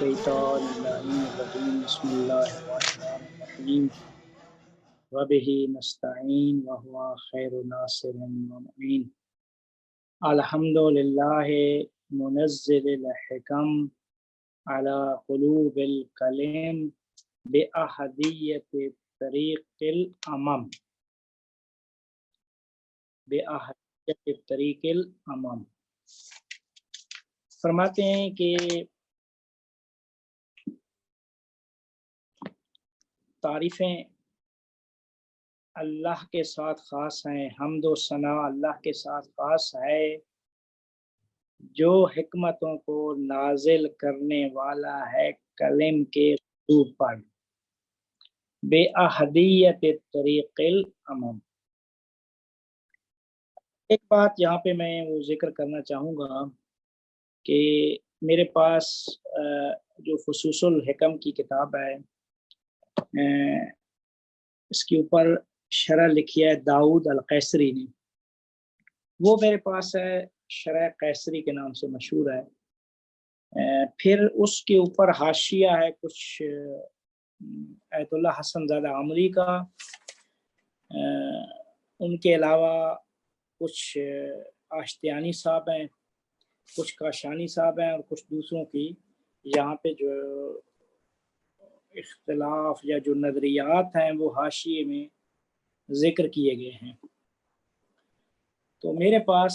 الشیطان اللعین الرجیم بسم اللہ الرحمن الرحیم وبہ نستعین وہو خیر ناصر ومعین الحمد للہ منزل الحکم علی قلوب الکلم بأحدیت طریق الامم بأحدیت طریق الامم۔ فرماتے ہیں کہ تعریفیں اللہ کے ساتھ خاص ہیں، حمد و ثنا اللہ کے ساتھ خاص ہے جو حکمتوں کو نازل کرنے والا ہے کلم کے قلوب پر بے احدیت طریق الامم۔ ایک بات یہاں پہ میں وہ ذکر کرنا چاہوں گا کہ میرے پاس جو فصوص الحکم کی کتاب ہے اس کے اوپر شرح لکھی ہے داؤد القیصری نے، وہ میرے پاس ہے، شرح قیصری کے نام سے مشہور ہے۔ پھر اس کے اوپر حاشیہ ہے کچھ ایت اللہ حسن زادہ عمری کا، ان کے علاوہ کچھ آشتیانی صاحب ہیں، کچھ کاشانی صاحب ہیں، اور کچھ دوسروں کی یہاں پہ جو اختلاف یا جو نظریات ہیں وہ حاشیے میں ذکر کیے گئے ہیں۔ تو میرے پاس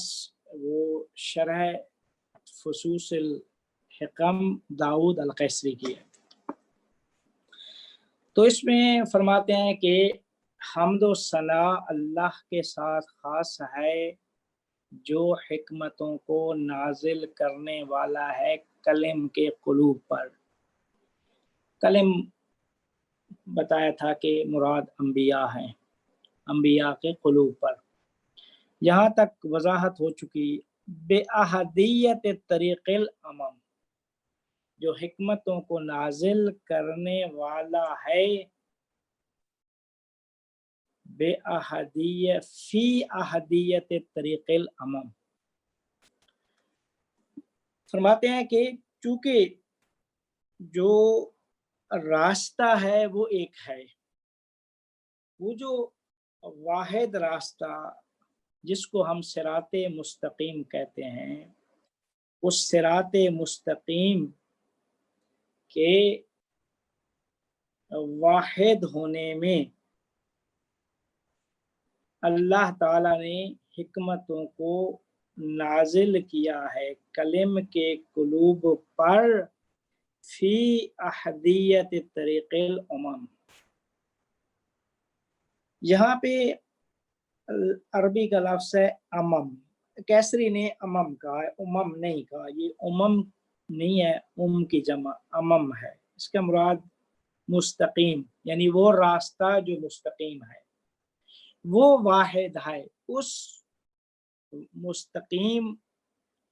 وہ شرح فصوص الحکم داؤد القیصری کی ہے۔ تو اس میں فرماتے ہیں کہ حمد و ثنا اللہ کے ساتھ خاص ہے جو حکمتوں کو نازل کرنے والا ہے کلم کے قلوب پر۔ کلم بتایا تھا کہ مراد انبیاء ہیں، انبیاء کے قلوب پر، یہاں تک وضاحت ہو چکی۔ بے احدیت طریق الامم، جو حکمتوں کو نازل کرنے والا ہے بے احدیت فی احدیت طریق الامم۔ فرماتے ہیں کہ چونکہ جو راستہ ہے وہ ایک ہے، وہ جو واحد راستہ جس کو ہم صراط مستقیم کہتے ہیں، اس صراط مستقیم کے واحد ہونے میں اللہ تعالیٰ نے حکمتوں کو نازل کیا ہے کلم کے قلوب پر فی احدیت طریق الامم۔ یہاں پہ عربی کا لفظ ہے امم، کیسری نے امم کہا ہے، امم نہیں کہا، یہ امم نہیں ہے، کی جمع امم ہے۔ اس کا مراد مستقیم، یعنی وہ راستہ جو مستقیم ہے، وہ واحد ہے۔ اس مستقیم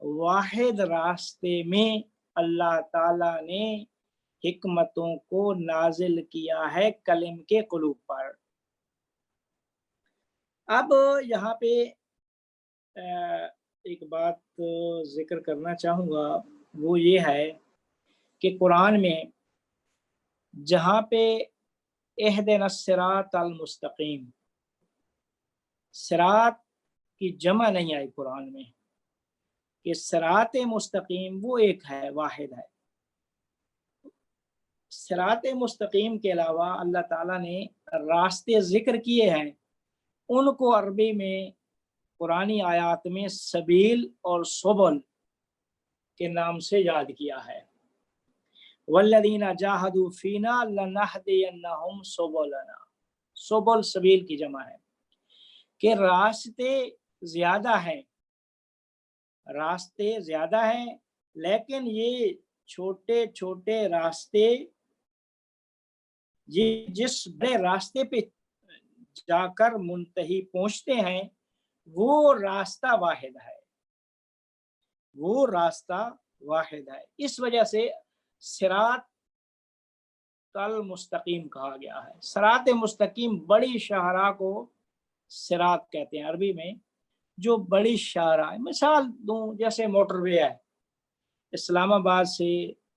واحد راستے میں اللہ تعالیٰ نے حکمتوں کو نازل کیا ہے کلم کے قلوب پر۔ اب یہاں پہ ایک بات ذکر کرنا چاہوں گا، وہ یہ ہے کہ قرآن میں جہاں پہ اہدنا الصراط المستقیم، صراط کی جمع نہیں آئی قرآن میں، کہ صراط مستقیم وہ ایک ہے، واحد ہے۔ صراط مستقیم کے علاوہ اللہ تعالیٰ نے راستے ذکر کیے ہیں، ان کو عربی میں قرآنی آیات میں سبیل اور سبل کے نام سے یاد کیا ہے۔ والذین جاہدوا فینا لنہدینہم سبلنا، سبل سبیل کی جمع ہے، کہ راستے زیادہ ہیں، راستے زیادہ ہیں، لیکن یہ چھوٹے چھوٹے راستے، یہ جس بڑے راستے پہ جا کر منتہی پہنچتے ہیں وہ راستہ واحد ہے، وہ راستہ واحد ہے۔ اس وجہ سے صراط المستقیم کہا گیا ہے۔ صراط مستقیم بڑی شاہراہ کو صراط کہتے ہیں عربی میں، جو بڑی شاہراہ، مثال دوں جیسے موٹر وے ہے، اسلام آباد سے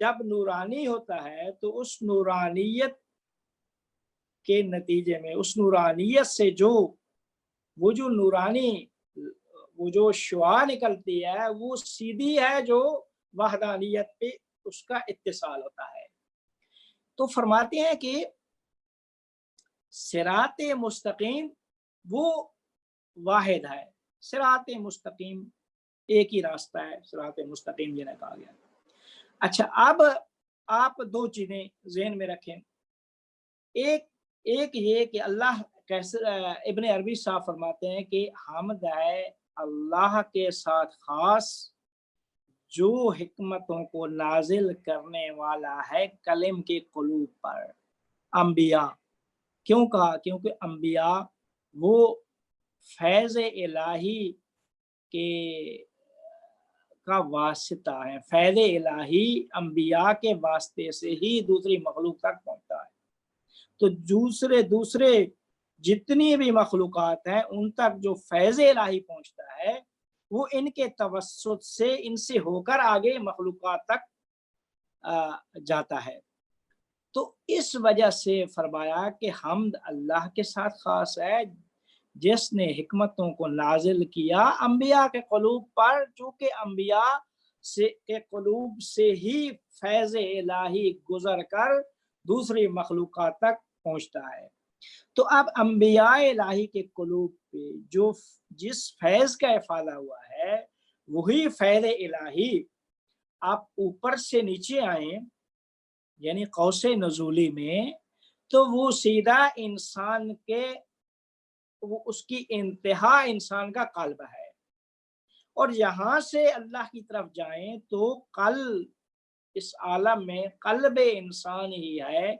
جب نورانی ہوتا ہے تو اس نورانیت کے نتیجے میں، اس نورانیت سے وہ جو نورانی وہ جو شعاع نکلتی ہے وہ سیدھی ہے جو وحدانیت پہ اس کا اتصال ہوتا ہے۔ تو فرماتے ہیں کہ صراط مستقیم وہ واحد ہے، صراط مستقیم ایک ہی راستہ ہے، صراط مستقیم جنہیں کہا گیا۔ اچھا، اب آپ دو چیزیں ذہن میں رکھیں، ایک یہ کہ اللہ کیسے، ابن عربی صاحب فرماتے ہیں کہ حمد ہے اللہ کے ساتھ خاص جو حکمتوں کو نازل کرنے والا ہے کلم کے قلوب پر، انبیاء۔ کیوں کہا؟ کیونکہ انبیاء وہ فیض الہی کا واسطہ ہے، فیض الہی انبیاء کے واسطے سے ہی دوسری مخلوق تک پہنچتا ہے۔ تو دوسرے جتنی بھی مخلوقات ہیں ان تک جو فیض الہی پہنچتا ہے وہ ان کے توسط سے، ان سے ہو کر آگے مخلوقات تک جاتا ہے۔ تو اس وجہ سے فرمایا کہ حمد اللہ کے ساتھ خاص ہے جس نے حکمتوں کو نازل کیا انبیاء کے قلوب پر، چونکہ انبیاء کے قلوب سے ہی فیض الہی گزر کر دوسری مخلوقات تک پہنچتا ہے۔ تو اب انبیاء الہی کے قلوب پہ جس فیض کا افاضہ ہوا ہے وہی فیض الہی آپ اوپر سے نیچے آئیں، یعنی قوس نزولی میں، تو وہ سیدھا انسان کے، وہ اس کی انتہا انسان کا قلب ہے، اور یہاں سے اللہ کی طرف جائیں تو اس عالم میں قلب انسان ہی ہے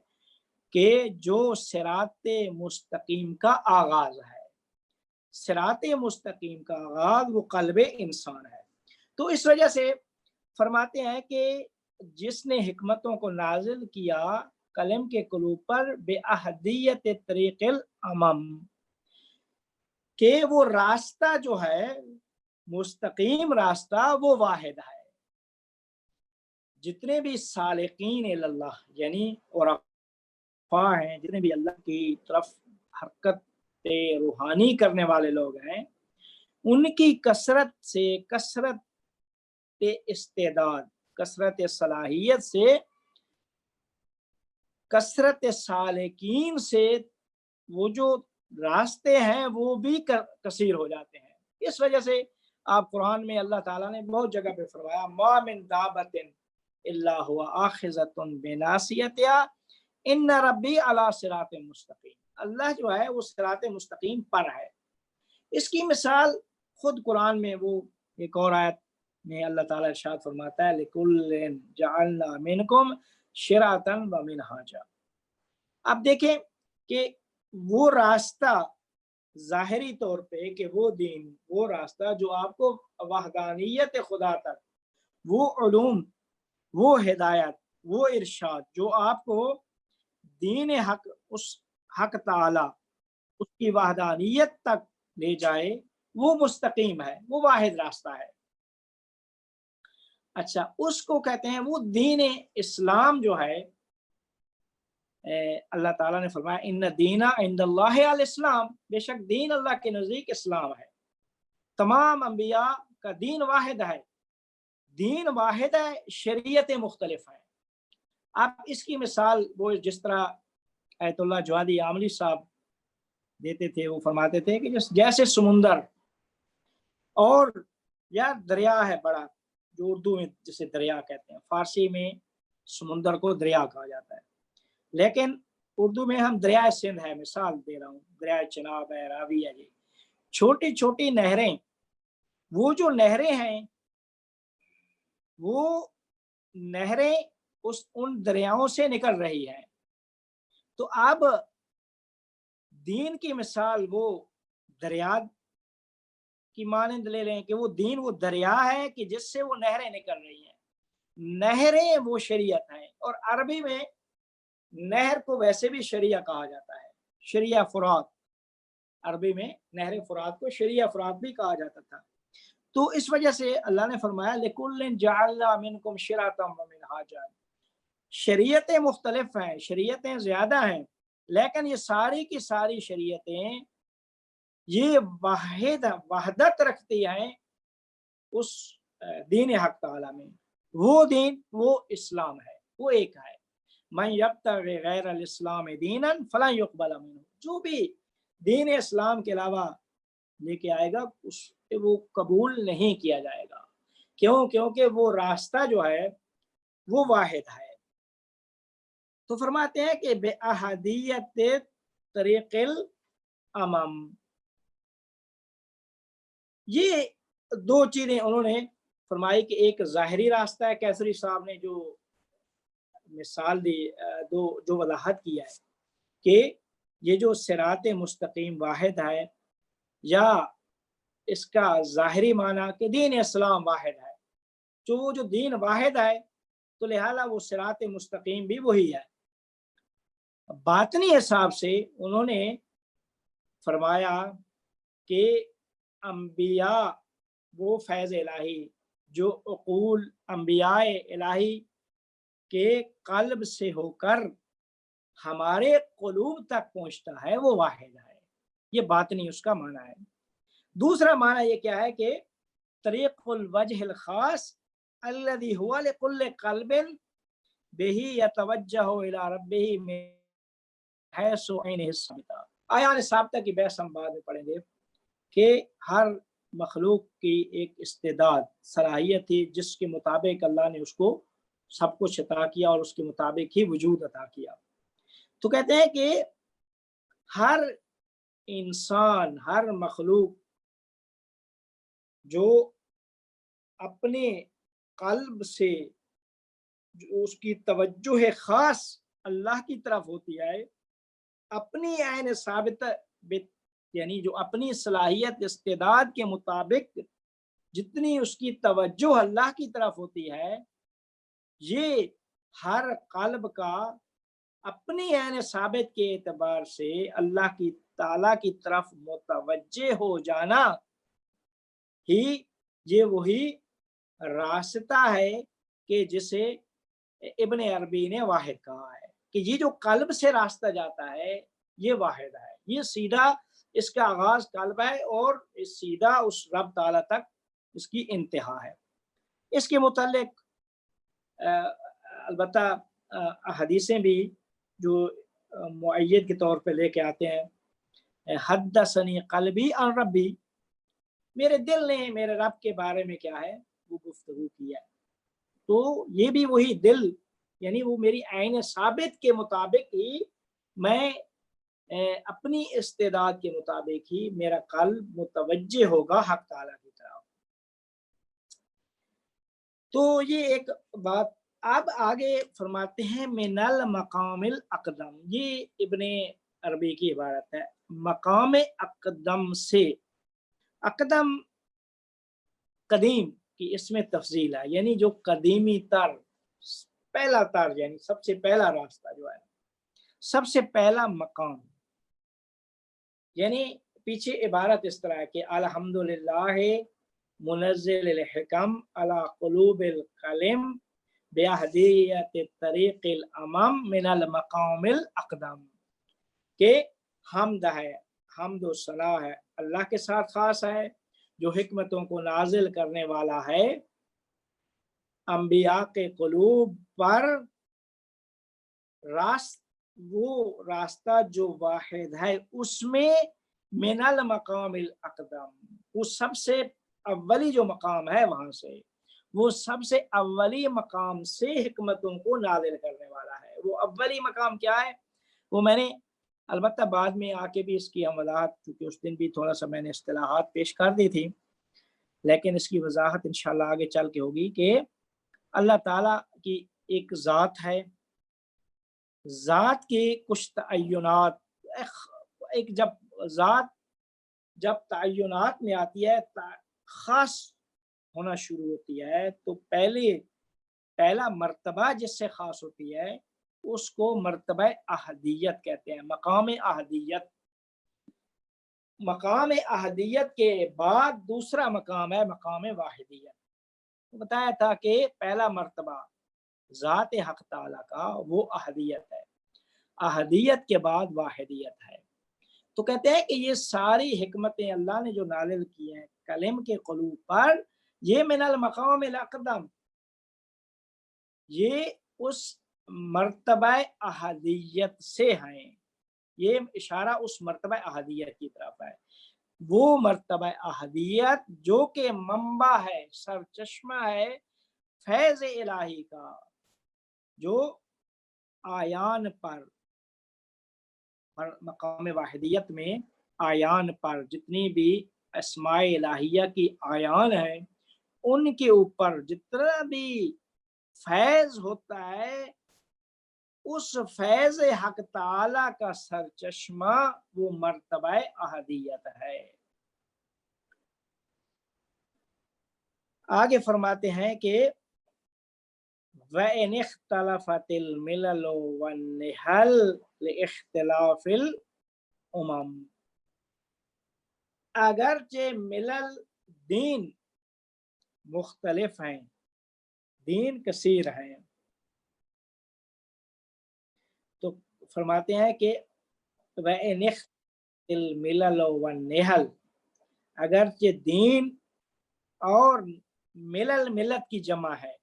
کہ جو صراط مستقیم کا آغاز ہے۔ صراط مستقیم کا آغاز وہ قلب انسان ہے۔ تو اس وجہ سے فرماتے ہیں کہ جس نے حکمتوں کو نازل کیا قلم کے قلوب پر بے احدیت طریق الامم، کہ وہ راستہ جو ہے مستقیم راستہ وہ واحد ہے۔ جتنے بھی سالقین اللہ یعنی اور ہیں، جتنے بھی اللہ کی طرف حرکت روحانی کرنے والے لوگ ہیں، ان کی کثرت سے، کثرت استعداد، کثرت صلاحیت سے، کثرت سالکین سے وہ جو راستے ہیں وہ بھی کثیر ہو جاتے ہیں۔ اس وجہ سے آپ قرآن میں اللہ تعالیٰ نے بہت جگہ پہ فرمایا ما من دابۃ الا هو آخذۃ بناصیتہا ان ربی علی صراط مستقیم، اللہ جو ہے وہ صراط مستقیم پر ہے۔ اس کی مثال خود قرآن میں وہ ایک اور آیت میں اللہ تعالیٰ ارشاد فرماتا ہے لِكُلٍّ جَعَلْنَا مِنْكُمْ شِرْعَةً وَمِنْهَاجًا۔ اب دیکھیں کہ وہ راستہ ظاہری طور پہ کہ وہ دین، وہ راستہ جو آپ کو وحدانیت خدا تک، وہ علوم، وہ ہدایت، وہ ارشاد جو آپ کو دین حق، اس حق تعالی، اس کی وحدانیت تک لے جائے، وہ مستقیم ہے، وہ واحد راستہ ہے۔ اچھا، اس کو کہتے ہیں وہ دین اسلام جو ہے، اللہ تعالیٰ نے فرمایا ان دین عند اللہ الاسلام، بے شک دین اللہ کے نزدیک اسلام ہے۔ تمام انبیاء کا دین واحد ہے، دین واحد ہے، شریعت مختلف ہیں۔ اب اس کی مثال وہ جس طرح ایت اللہ جوادی عاملی صاحب دیتے تھے، وہ فرماتے تھے کہ جیسے سمندر اور یا دریا ہے بڑا، جو اردو میں جسے دریا کہتے ہیں، فارسی میں سمندر کو دریا کہا جاتا ہے، لیکن اردو میں ہم دریائے سندھ ہے، مثال دے رہا ہوں، دریائے چناب ہے، راوی ہے، جی چھوٹی چھوٹی نہریں، وہ جو نہریں ہیں وہ نہریں ان دریاؤں سے نکل رہی ہیں۔ تو اب دین کی مثال وہ دریا کی مانند لے لیں کہ وہ دین وہ دریا ہے کہ جس سے وہ نہریں نکل رہی ہیں۔ نہریں وہ شریعت ہیں، اور عربی میں نہر کو ویسے بھی شریعہ کہا جاتا ہے، شریعہ فرات، عربی میں نہر فرات کو شریعہ فرات بھی کہا جاتا تھا۔ تو اس وجہ سے اللہ نے فرمایا لِكُلٍّ جَعَلْنَا مِنْكُمْ شِرْعَةً وَمِنْهَاجًا، شریعتیں مختلف ہیں، شریعتیں زیادہ ہیں، لیکن یہ ساری کی ساری شریعتیں یہ وحدت رکھتی ہیں اس دین حق تعالیٰ میں. وہ دین وہ اسلام ہے، وہ ایک ہے. من یبتغی غیر الاسلام دینا فلن یقبل منہ، جو بھی دین اسلام کے علاوہ لے کے آئے گا اس وہ قبول نہیں کیا جائے گا. کیوں؟ کیونکہ وہ راستہ جو ہے وہ واحد ہے. تو فرماتے ہیں کہ بے احدیت طریق الامم، یہ دو چیزیں انہوں نے فرمائی کہ ایک ظاہری راستہ ہے، کیسری صاحب نے جو مثال دی، جو وضاحت کیا ہے کہ یہ جو صراط مستقیم واحد ہے، یا اس کا ظاہری معنی کہ دین اسلام واحد ہے. جو دین واحد ہے تو لہذا وہ صراط مستقیم بھی وہی ہے. باطنی حساب سے انہوں نے فرمایا کہ انبیاء وہ فیض الہی جو عقول انبیاء الہی کے قلب سے ہو کر ہمارے قلوب تک پہنچتا ہے وہ واحد ہے. یہ باطنی اس کا معنی ہے. دوسرا معنی یہ کیا ہے کہ طریق الوجہ الخاص الذي هو لكل قلب به يتوجه الى ربه من حيث عينه الثابتہ. آیان ثابتہ کی بحث ہم بعد میں پڑھیں گے کہ ہر مخلوق کی ایک استعداد صلاحیت تھی جس کے مطابق اللہ نے اس کو سب کچھ عطا کیا اور اس کے مطابق ہی وجود عطا کیا. تو کہتے ہیں کہ ہر انسان، ہر مخلوق جو اپنے قلب سے جو اس کی توجہ خاص اللہ کی طرف ہوتی ہے، اپنی عین ثابت یعنی جو اپنی صلاحیت استعداد کے مطابق جتنی اس کی توجہ اللہ کی طرف ہوتی ہے، یہ ہر قلب کا اپنی عین ثابت کے اعتبار سے اللہ کی تعالیٰ کی طرف متوجہ ہو جانا ہی یہ وہی راستہ ہے کہ جسے ابن عربی نے واحد کہا ہے کہ یہ جو قلب سے راستہ جاتا ہے یہ واحد ہے. یہ سیدھا اس کا آغاز قلب ہے اور سیدھا اس رب تعالیٰ تک اس کی انتہا ہے. اس کے متعلق البتہ حدیثیں بھی جو معید کے طور پہ لے کے آتے ہیں. حدثنی قلبی عن ربی، میرے دل نے میرے رب کے بارے میں کیا ہے وہ گفتگو کیا. تو یہ بھی وہی دل، یعنی وہ میری عین ثابت کے مطابق ہی میں اپنی استعداد کے مطابق ہی میرا قلب متوجہ ہوگا حق تعالیٰ کی طرف. تو یہ ایک بات. اب آگے فرماتے ہیں من المقام الاقدم، یہ ابن عربی کی عبارت ہے. مقام اقدم سے، اقدم قدیم کی اس میں تفضیل ہے، یعنی جو قدیمی تر، پہلا تر، یعنی سب سے پہلا راستہ جو ہے، سب سے پہلا مقام. یعنی پیچھے عبارت اس طرح ہے کہ الحمدللہ منزل الحکم علی قلوب القلم بأہدیت طریق الامم من المقام الاقدم، کہ حمد ہے، حمد و ثنا ہے اللہ کے ساتھ خاص ہے جو حکمتوں کو نازل کرنے والا ہے انبیاء کے قلوب پر، وہ راستہ جو واحد ہے اس میں من المقام الاقدم، وہ سب سے اولی جو مقام ہے وہاں سے، وہ سب سے اولی مقام سے حکمتوں کو نازل کرنے والا ہے. وہ اولی مقام کیا ہے وہ میں نے البتہ بعد میں آ کے بھی اس کی ہم وضاحت، کیونکہ اس دن بھی تھوڑا سا میں نے اصطلاحات پیش کر دی تھی، لیکن اس کی وضاحت انشاءاللہ آگے چل کے ہوگی کہ اللہ تعالیٰ کی ایک ذات ہے، ذات کے کچھ تعینات، ایک جب تعینات میں آتی ہے خاص ہونا شروع ہوتی ہے تو پہلا مرتبہ جس سے خاص ہوتی ہے اس کو مرتبہ احدیت کہتے ہیں، مقام احدیت. مقام احدیت کے بعد دوسرا مقام ہے مقام واحدیت. بتایا تھا کہ پہلا مرتبہ ذات حق تعالیٰ کا وہ احدیت ہے، احدیت کے بعد واحدیت ہے۔ تو کہتے ہیں کہ یہ ساری حکمتیں اللہ نے جو نازل کی ہیں کلم کے قلوب پر، یہ من المقام الاقدم، یہ اس مرتبہ احدیت سے ہیں، یہ اشارہ اس مرتبہ احدیت کی طرف ہے، وہ مرتبہ احدیت جو کہ منبع ہے، سرچشمہ ہے فیض الہی کا، جو آیان پر، مقام واحدیت میں آیان پر جتنی بھی اسماء الہیہ کی آیان ہیں ان کے اوپر جتنا بھی فیض ہوتا ہے، اس فیض حق تعالی کا سرچشمہ وہ مرتبہ احدیت ہے۔ آگے فرماتے ہیں کہ وَإِنِ اخْتَلَفَتِ الْمِلَلُ وَالنِّحَلُ لِاخْتِلَافِ الْأُمَمِ، اگرچہ ملل دین مختلف ہیں، دین کثیر ہیں، تو فرماتے ہیں کہ وَإِنِ اخْتَلَفَتِ الْمِلَلُ وَالنِّحَلُ، اگرچہ دین اور ملل ملت کی جمع ہے،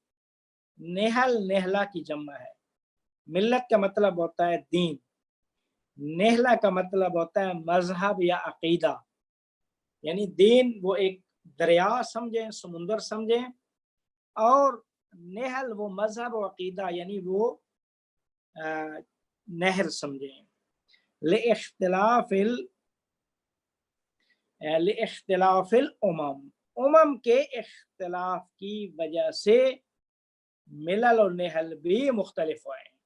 نہل نہلا کی جمع ہے، ملت کا مطلب ہوتا ہے دین، نہلا کا مطلب ہوتا ہے مذہب یا عقیدہ، یعنی دین وہ ایک دریا سمجھیں، سمندر سمجھیں، اور نہل وہ مذہب و عقیدہ یعنی وہ نہر سمجھیں۔ لاختلاف الامم، امم کے اختلاف کی وجہ سے ملل اور نہل بھی مختلف ہوئے ہیں،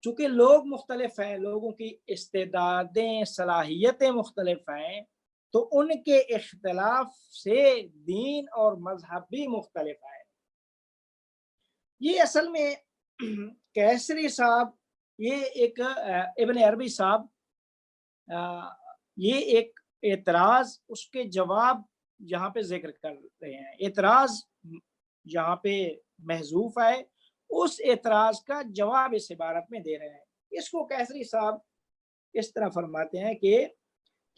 چونکہ لوگ مختلف ہیں، لوگوں کی استعدادیں صلاحیتیں مختلف ہیں، تو ان کے اختلاف سے دین اور مذہب بھی مختلف ہے۔ یہ اصل میں کیسری صاحب، یہ ایک ابن عربی صاحب، یہ ایک اعتراض، اس کے جواب یہاں پہ ذکر کر رہے ہیں، اعتراض یہاں پہ محذوف ہے، اس اعتراض کا جواب اس عبارت میں دے رہے ہیں۔ اس کو کیسری صاحب اس طرح فرماتے ہیں کہ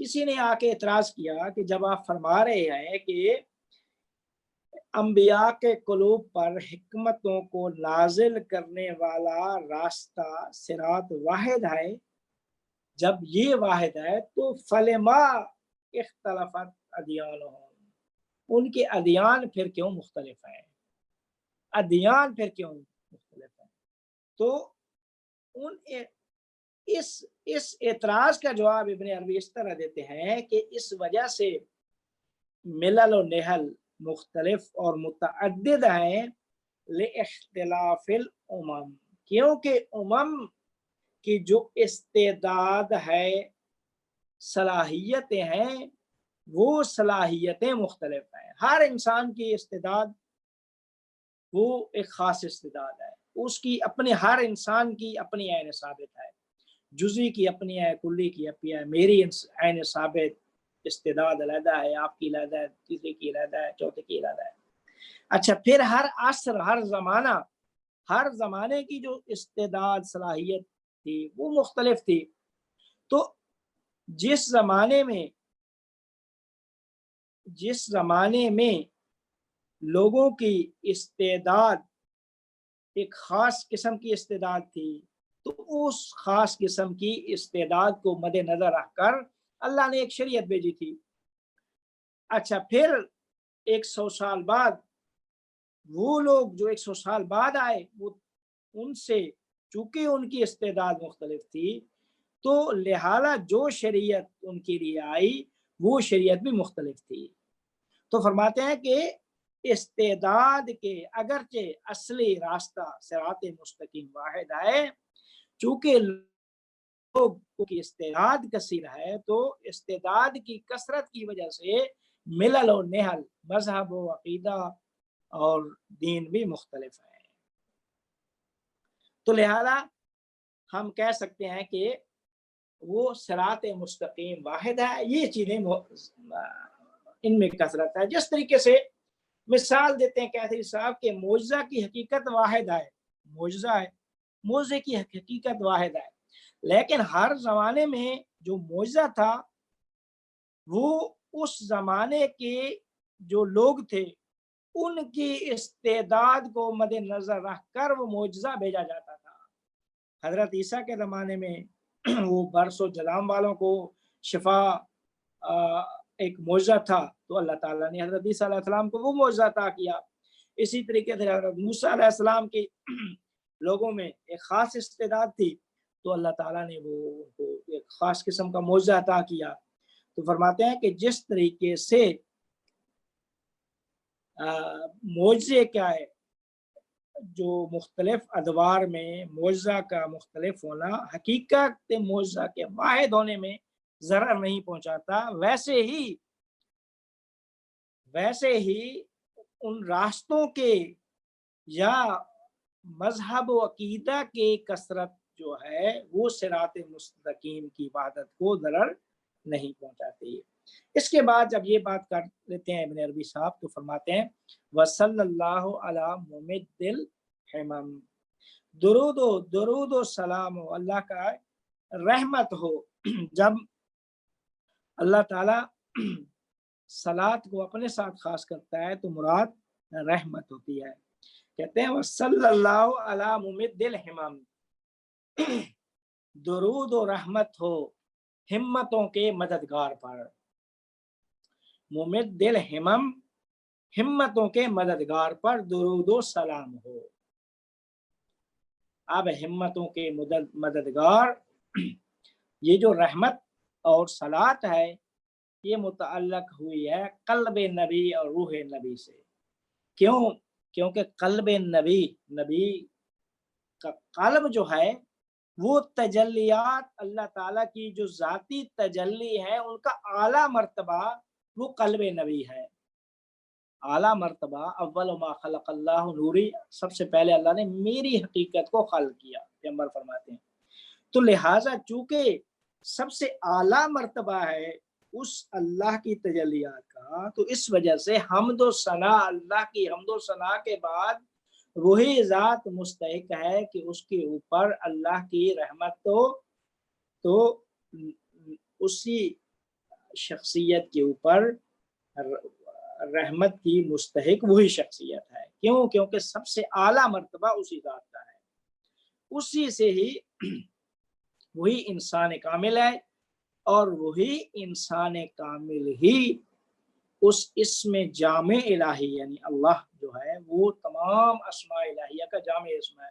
کسی نے آ کے اعتراض کیا کہ جب آپ فرما رہے ہیں کہ انبیاء کے قلوب پر حکمتوں کو نازل کرنے والا راستہ صراط واحد ہے، جب یہ واحد ہے تو فلما اختلفت ادیانہم، ان کے ادیان پھر کیوں مختلف ہیں، ادیان پھر کیوں مختلف ہیں؟ تو ان اس اعتراض کا جواب ابن عربی اس طرح دیتے ہیں کہ اس وجہ سے ملل و نہل مختلف اور متعدد ہیں لاختلاف الامم، کیونکہ امم کی جو استعداد ہے، صلاحیتیں ہیں، وہ صلاحیتیں مختلف ہیں۔ ہر انسان کی استعداد وہ ایک خاص استعداد ہے، اس کی اپنے، ہر انسان کی اپنی عین ثابت ہے، جزئی کی اپنی ہے، کلی کی اپنی ہے، میری عین ثابت استعداد علیحدہ ہے، آپ کی علیحدہ ہے، تیسرے کی علیحدہ ہے، چوتھے کی علیحدہ ہے۔ اچھا، پھر ہر عصر، ہر زمانہ، ہر زمانے کی جو استعداد صلاحیت تھی وہ مختلف تھی، تو جس زمانے میں لوگوں کی استعداد ایک خاص قسم کی استعداد تھی، تو اس خاص قسم کی استعداد کو مد نظر رکھ کر اللہ نے ایک شریعت بھیجی تھی۔ اچھا، پھر 100 سال بعد وہ لوگ جو 100 سال بعد آئے، وہ ان سے چونکہ ان کی استعداد مختلف تھی، تو لہٰذا جو شریعت ان کے لیے آئی وہ شریعت بھی مختلف تھی۔ تو فرماتے ہیں کہ استعداد کے اگرچہ اصلی راستہ صراط مستقیم واحد ہے، چونکہ لوگوں کی استعداد کثیر ہے، تو استعداد کی کثرت کی وجہ سے ملل و نہل، مذہب و عقیدہ اور دین بھی مختلف ہے۔ تو لہذا ہم کہہ سکتے ہیں کہ وہ صراط مستقیم واحد ہے، یہ چیزیں ان میں کثرت ہے۔ جس طریقے سے مثال دیتے ہیں کیسری صاحب کہ معجزہ کی حقیقت واحد ہے، معجزہ ہے، معجزے کی حقیقت واحد ہے، لیکن ہر زمانے میں جو معجزہ تھا وہ اس زمانے کے جو لوگ تھے ان کی استعداد کو مد نظر رکھ کر وہ معجزہ بھیجا جاتا تھا۔ حضرت عیسیٰ کے زمانے میں وہ برس و جلام والوں کو شفا ایک معجزہ تھا، تو اللہ تعالیٰ نے حضرت عیسیٰ علیہ السلام کو وہ معجزہ عطا کیا۔ اسی طریقے سے حضرت موسیٰ علیہ السلام کے لوگوں میں ایک خاص استعداد تھی، تو اللہ تعالیٰ نے وہ ایک خاص قسم کا معجزہ عطا کیا۔ تو فرماتے ہیں کہ جس طریقے سے معجزے کا ہے جو مختلف ادوار میں معجزہ کا مختلف ہونا حقیقت معجزہ کے واحد ہونے میں ضرر نہیں پہنچاتا، ویسے ہی ان راستوں کے یا مذہب و عقیدہ کے کثرت جو ہے وہ صراط مستقیم کی وحدت کو ضرر نہیں پہنچاتی۔ اس کے بعد جب یہ بات کر لیتے ہیں ابن عربی صاحب تو فرماتے ہیں وصلی اللہ علی ممد الحمم، درود و سلام ہو، اللہ کا رحمت ہو۔ جب اللہ تعالیٰ صلاۃ کو اپنے ساتھ خاص کرتا ہے تو مراد رحمت ہوتی ہے۔ کہتے ہیں وصلی اللہ علی ممد الحمم، درود و رحمت ہو ہمتوں کے مددگار پر، ممد الحمم ہمتوں کے مددگار پر درود و سلام ہو۔ اب ہمتوں کے مددگار، یہ جو رحمت اور صلاۃ ہے یہ متعلق ہوئی ہے قلب نبی اور روح نبی سے۔ کیوں؟ کیونکہ قلب نبی کا قلب جو ہے وہ تجلیات اللہ تعالیٰ کی جو ذاتی تجلی ہے ان کا اعلیٰ مرتبہ وہ قلب نبی ہے۔ اعلیٰ مرتبہ اول ما خلق اللہ نوری، سب سے پہلے اللہ نے میری حقیقت کو خلق کیا، پیغمبر فرماتے ہیں۔ تو لہٰذا چونکہ سب سے اعلیٰ مرتبہ ہے اس اللہ کی تجلیات کا، تو اس وجہ سے حمد و ثنا، اللہ کی حمد و ثنا کے بعد وہی ذات مستحق ہے کہ اس کے اوپر اللہ کی رحمت تو اسی شخصیت کے اوپر رحمت کی مستحق وہی شخصیت ہے۔ کیوں؟ کیونکہ سب سے اعلیٰ مرتبہ اسی ذات کا ہے، اسی سے ہی وہی انسان کامل ہے، اور وہی انسان کامل ہی اس اسم جامع الہی یعنی اللہ جو ہے وہ تمام اسماء الہیہ کا جامع اسم ہے،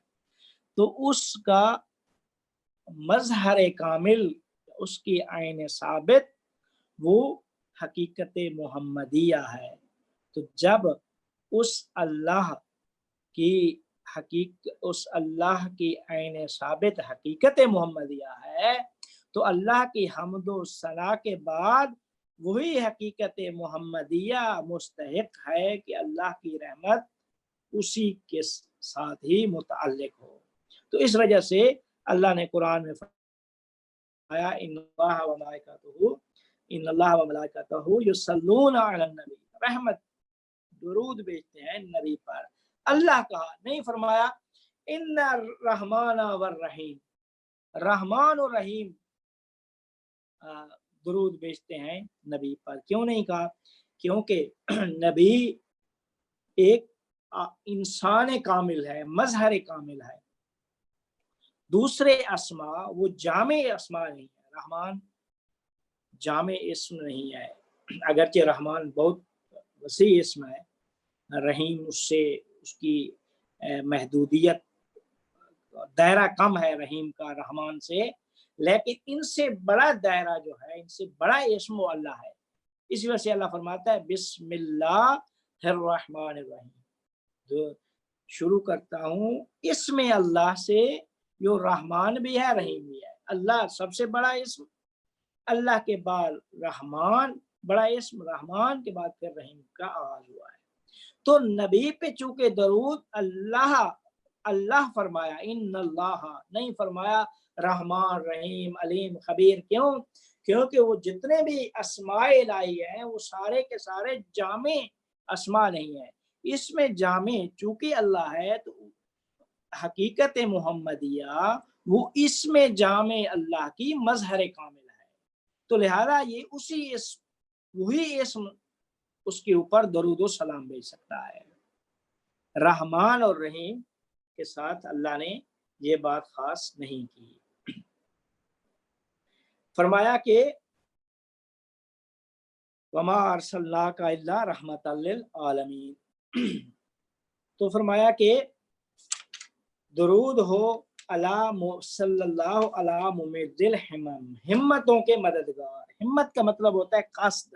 تو اس کا مظہر کامل، اس کی عین ثابت وہ حقیقت محمدیہ ہے۔ تو جب اس اللہ کی عین ثابت حقیقت محمدیہ ہے تو اللہ کی حمد و ثنا کے بعد وہی حقیقت محمدیہ مستحق ہے کہ اللہ کی رحمت اسی کے ساتھ ہی متعلق ہو۔ تو اس وجہ سے اللہ نے قرآن میں فرمایا ان اللہ و ملائکتہ یصلون علی النبی، رحمت درود بھیجتے ہیں نبی پر۔ اللہ کہا، نہیں فرمایا ان الرحمن والرحیم، رحمان و رحیم درود بھیجتے ہیں نبی پر۔ کیوں نہیں کہا؟ کیونکہ نبی ایک انسان کامل ہے، مظہر کامل ہے۔ دوسرے اسماء وہ جامع اسماء نہیں ہے، رحمان جامع اسم نہیں ہے، اگرچہ رحمان بہت وسیع اسم ہے، رحیم اس کی محدودیت دائرہ کم ہے رحیم کا رحمان سے، لیکن ان سے بڑا دائرہ جو ہے، ان سے بڑا اسم و اللہ ہے۔ اس وجہ سے اللہ فرماتا ہے بسم اللہ الرحمن الرحیم، شروع کرتا ہوں اسم اللہ سے جو رحمان بھی ہے رحیم بھی ہے۔ اللہ سب سے بڑا اسم، اللہ کے بعد رحمان بڑا اسم، رحمان کے بعد پھر رحیم کا آغاز ہوا ہے۔ تو نبی پہ چونکہ درود اللہ فرمایا، ان اللہ نہیں فرمایا رحمان رحیم علیم خبیر۔ کیوں؟ کیونکہ وہ جتنے بھی اسماء الہی ہیں وہ سارے کے سارے جامع اسماء نہیں ہیں، اس میں جامع چونکہ اللہ ہے تو حقیقت محمدیہ وہ اس میں جامع اللہ کی مظہر کامل ہے، تو لہذا یہ وہی اسم اس کے اوپر درود و سلام بھیج سکتا ہے۔ رحمان اور رحیم کے ساتھ اللہ نے یہ بات خاص نہیں کی۔ فرمایا کہ وما ارسلناک الا رحمۃ للعالمین، تو فرمایا کہ درود ہو صلی اللہ علی ممد الہمم، ہمتوں کے مددگار۔ ہمت کا مطلب ہوتا ہے قصد،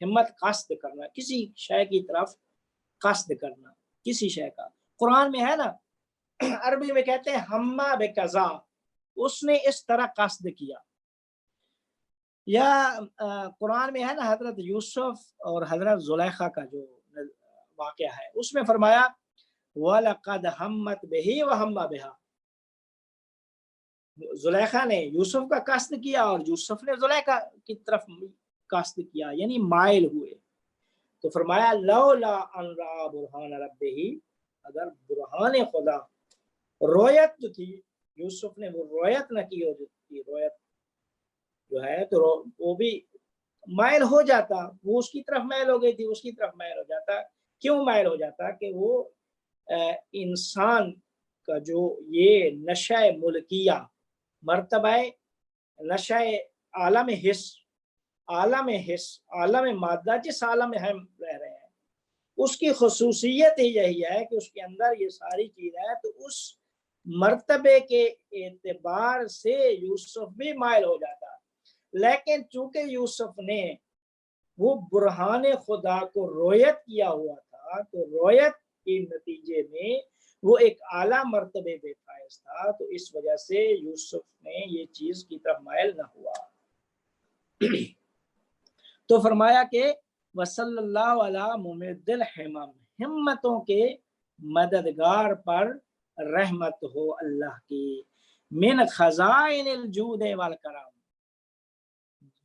ہمت قصد کرنا، کسی شے کی طرف قصد کرنا، کسی شے کا۔ قرآن میں ہے نا، عربی میں کہتے ہیں ہما بکذا، اس نے اس طرح قصد کیا۔ یا قرآن میں ہے نا حضرت یوسف اور حضرت زلیخا کا جو واقعہ ہے، اس میں فرمایا وَلَقَدْ هَمَّتْ بِهِ وَهَمَّ بِهَا، زلیخا نے یوسف کا قصد کیا اور یوسف نے زلیخا کی طرف قصد کیا، یعنی مائل ہوئے۔ تو فرمایا لولا ان رأى برہان ربہ، اگر برہان خدا، رویت جو تھی یوسف نے وہ رویت نہ کی ہوتی، رویت جو ہے تو وہ بھی مائل ہو جاتا، وہ اس کی طرف مائل ہو گئی تھی، اس کی طرف مائل ہو جاتا۔ کیوں مائل ہو جاتا؟ کہ وہ انسان کا جو یہ نشہ ملکیہ، مرتبہ نشہ عالم حس، عالم مادہ، جس عالم میں ہم رہ رہے ہیں، اس کی خصوصیت ہی یہی ہے کہ اس کے اندر یہ ساری چیز ہے، تو اس مرتبے کے اعتبار سے یوسف بھی مائل ہو جاتا۔ لیکن چونکہ یوسف نے وہ برہان خدا کو رویت کیا ہوا تھا، تو رویت کے نتیجے میں وہ ایک اعلیٰ مرتبے پہ فائز تھا، تو اس وجہ سے یوسف نے یہ چیز کی طرف مائل نہ ہوا۔ تو فرمایا کہ وصلی اللہ علی ممد الہمم، ہمتوں کے مددگار پر رحمت ہو اللہ کی، من خزائن الجود والکرم،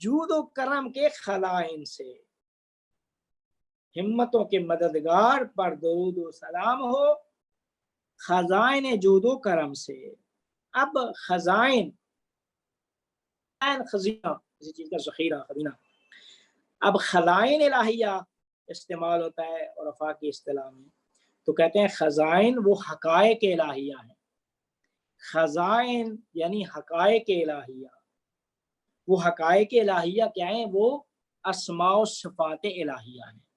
جود و کرم کے خزائن سے، ہمتوں کے مددگار پر درود و سلام ہو خزائن جود و کرم سے۔ اب خزائن، خزینہ، کسی چیز کا ذخیرہ، خزینہ۔ اب خزائن الہیہ استعمال ہوتا ہے عرفاء کی اصطلاح میں، تو کہتے ہیں خزائن وہ حقائق الہیہ ہیں۔ خزائن یعنی حقائق الہیہ، وہ حقائق الہیہ کیا ہیں؟ وہ اسماء و صفات الہیہ ہیں۔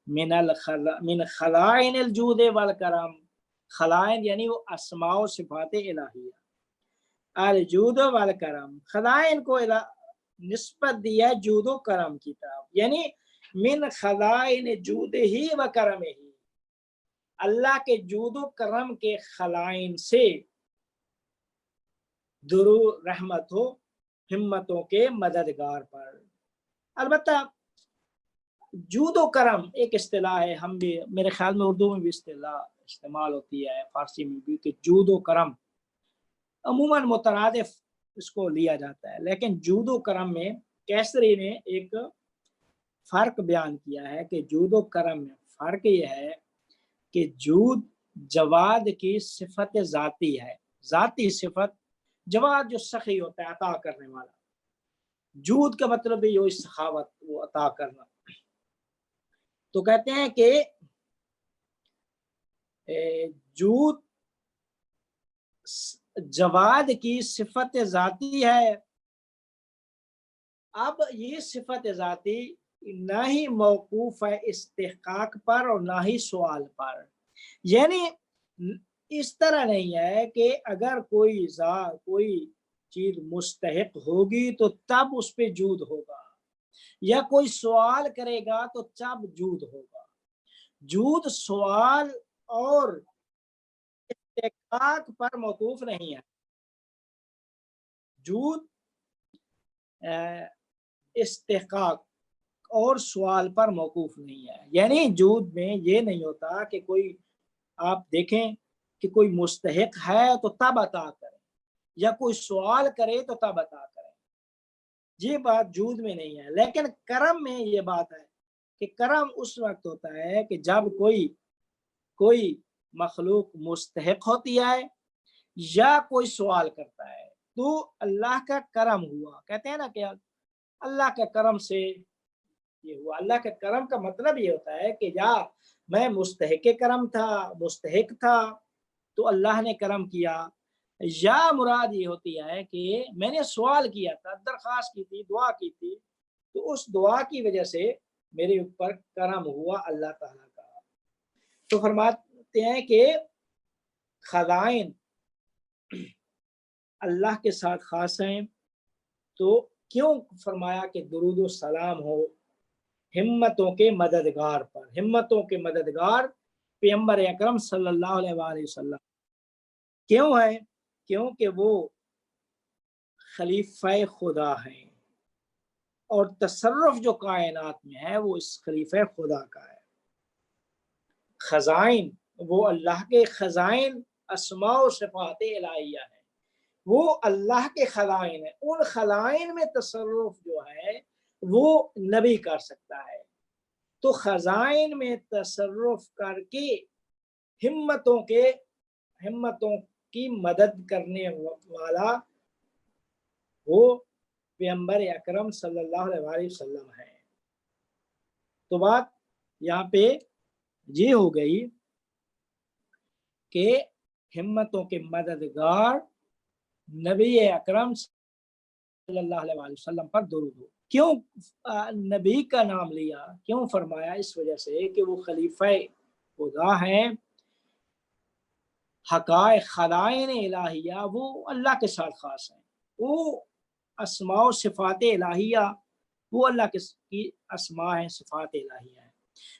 من خلائن الجود والکرم، خلائن یعنی وہ اسماء و صفات الہیہ، الجود والکرم، خلائن کو نسبت دیا ہے جود و کرم کی طرف، یعنی من خلائن جود ہی و کرم ہی، اللہ کے جود و کرم کے خلائن سے درود رحمت ہو ہمتوں کے مددگار پر۔ البتہ جود و کرم ایک اصطلاح ہے، ہم بھی میرے خیال میں اردو میں بھی اصطلاح استعمال ہوتی ہے، فارسی میں بھی، کہ جود و کرم عموماً مترادف اس کو لیا جاتا ہے، لیکن جود و کرم میں کیسری نے ایک فرق بیان کیا ہے کہ جود و کرم میں فرق یہ ہے کہ جود جواد کی صفت ذاتی ہے، ذاتی صفت، جواد جو سخی ہوتا ہے، عطا کرنے والا، جود کا مطلب بھی یہ سخاوت، وہ عطا کرنا۔ تو کہتے ہیں کہ جود جواد کی صفت ذاتی ہے۔ اب یہ صفت ذاتی نہ ہی موقوف ہے استحقاق پر اور نہ ہی سوال پر، یعنی اس طرح نہیں ہے کہ اگر کوئی چیز مستحق ہوگی تو تب اس پہ جود ہوگا، یا کوئی سوال کرے گا تو تب جود ہوگا۔ جود سوال اور استحقاق پر موقوف نہیں ہے، جود استحقاق اور سوال پر موقوف نہیں ہے، یعنی جود میں یہ نہیں ہوتا کہ کوئی، آپ دیکھیں کہ کوئی مستحق ہے تو تب عطا کرے، یا کوئی سوال کرے تو تب عطا کرے، یہ بات جود میں نہیں ہے۔ لیکن کرم میں یہ بات ہے کہ کرم اس وقت ہوتا ہے کہ جب کوئی مخلوق مستحق ہوتی ہے یا کوئی سوال کرتا ہے تو اللہ کا کرم ہوا. کہتے ہیں نا کہ اللہ کے کرم سے یہ ہوا. اللہ کے کرم کا مطلب یہ ہوتا ہے کہ یا میں مستحق کرم تھا، مستحق تھا تو اللہ نے کرم کیا، یا مراد یہ ہوتی ہے کہ میں نے سوال کیا تھا، درخواست کی تھی، دعا کی تھی، تو اس دعا کی وجہ سے میرے اوپر کرم ہوا اللہ تعالیٰ کا. تو فرماتے ہیں کہ خزائن اللہ کے ساتھ خاص ہیں. تو کیوں فرمایا کہ درود و سلام ہو ہمتوں کے مددگار پر. ہمتوں کے مددگار پیغمبر اکرم صلی اللہ علیہ وآلہ وسلم کیوں ہے؟ کیونکہ وہ خلیفہ خدا ہیں اور تصرف جو کائنات میں ہے وہ اس خلیفہ خدا کا ہے. خزائن وہ اللہ کے خزائن اسماء و صفات الہیہ ہیں، وہ اللہ کے خزائن ہیں. ان خزائن میں تصرف جو ہے وہ نبی کر سکتا ہے. تو خزائن میں تصرف کر کے ہمتوں کی مدد کرنے والا وہ پیغمبر اکرم صلی اللہ علیہ وسلم ہے. تو بات یہاں پہ یہ ہو گئی کہ ہمتوں کے مددگار نبی اکرم صلی اللہ علیہ وسلم پر درود ہو. کیوں نبی کا نام لیا، کیوں فرمایا؟ اس وجہ سے کہ وہ خلیفہ خدا ہیں. حقائق خزائن الہیہ وہ اللہ کے ساتھ خاص ہیں. وہ اسماء و صفات الہیہ وہ اللہ کی اسماء ہیں، صفات الہیہ ہیں،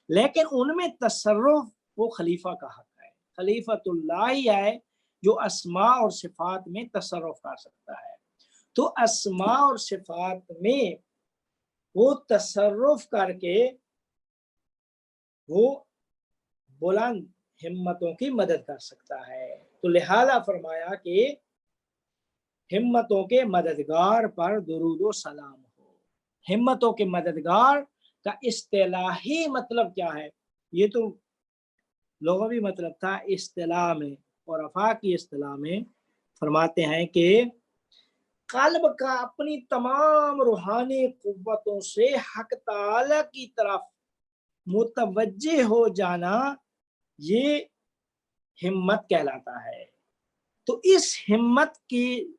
لیکن ان میں تصرف وہ خلیفہ کا حق ہے. خلیفۃ اللہ ہی ہے جو اسماء اور صفات میں تصرف کر سکتا ہے. تو اسماء اور صفات میں وہ تصرف کر کے وہ بلند ہمتوں کی مدد کر سکتا ہے. تو لہذا فرمایا کہ ہمتوں کے مددگار پر درود و سلام ہو. ہمتوں کے مددگار کا اصطلاحی مطلب کیا ہے؟ یہ تو لغوی مطلب تھا. اصطلاح میں اور افاقی اصطلاح میں فرماتے ہیں کہ قلب کا اپنی تمام روحانی قوتوں سے حق تعالی کی طرف متوجہ ہو جانا یہ ہمت کہلاتا ہے. تو اس ہمت کی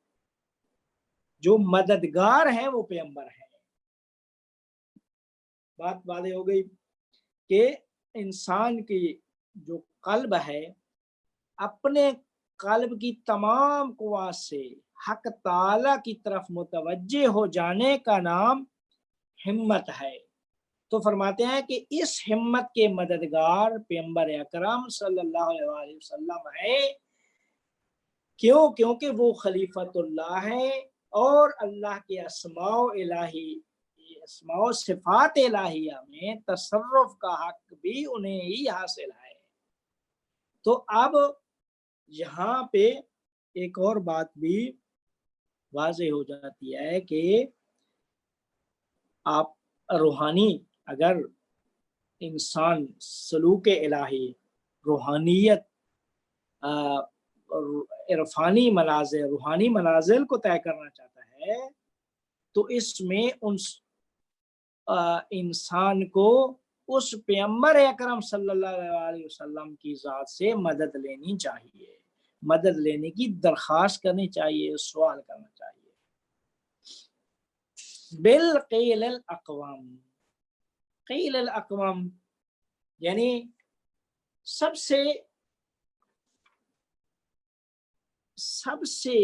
جو مددگار ہیں وہ پیغمبر ہیں. بات واضح ہو گئی کہ انسان کی جو قلب ہے اپنے قلب کی تمام قوت سے حق تعالی کی طرف متوجہ ہو جانے کا نام ہمت ہے. تو فرماتے ہیں کہ اس ہمت کے مددگار پیغمبر اکرم صلی اللہ علیہ وسلم ہے. کیونکہ وہ خلیفۃ اللہ ہے اور اللہ کے اسماء و صفات الہیہ میں تصرف کا حق بھی انہیں ہی حاصل ہے. تو اب یہاں پہ ایک اور بات بھی واضح ہو جاتی ہے کہ آپ روحانی اگر انسان سلوک الہی، روحانیت، عرفانی منازل، روحانی منازل کو طے کرنا چاہتا ہے تو اس میں انسان کو اس پیغمبر اکرم صلی اللہ علیہ وسلم کی ذات سے مدد لینی چاہیے، مدد لینے کی درخواست کرنی چاہیے، سوال کرنا چاہیے. بالقیل الاقوام، قیل الاقوام یعنی سب سے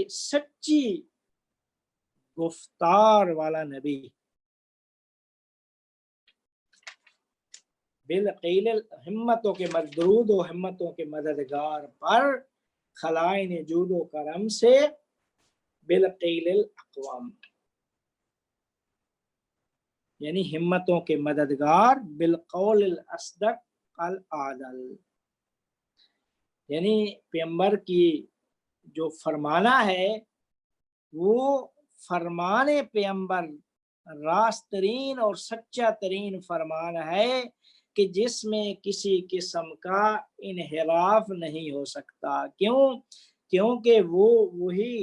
سچی گفتار والا نبی. بالقیل ہمتوں کے درود و ہمتوں کے مددگار پر خلائن جود و کرم سے بالقیل الاقوام یعنی ہمتوں کے مددگار بالقول الاصدق العادل، یعنی پیغمبر کی جو فرمانا ہے وہ فرمان پیغمبر راست ترین اور سچا ترین فرمان ہے کہ جس میں کسی قسم کا انحراف نہیں ہو سکتا۔ کیونکہ وہ وہی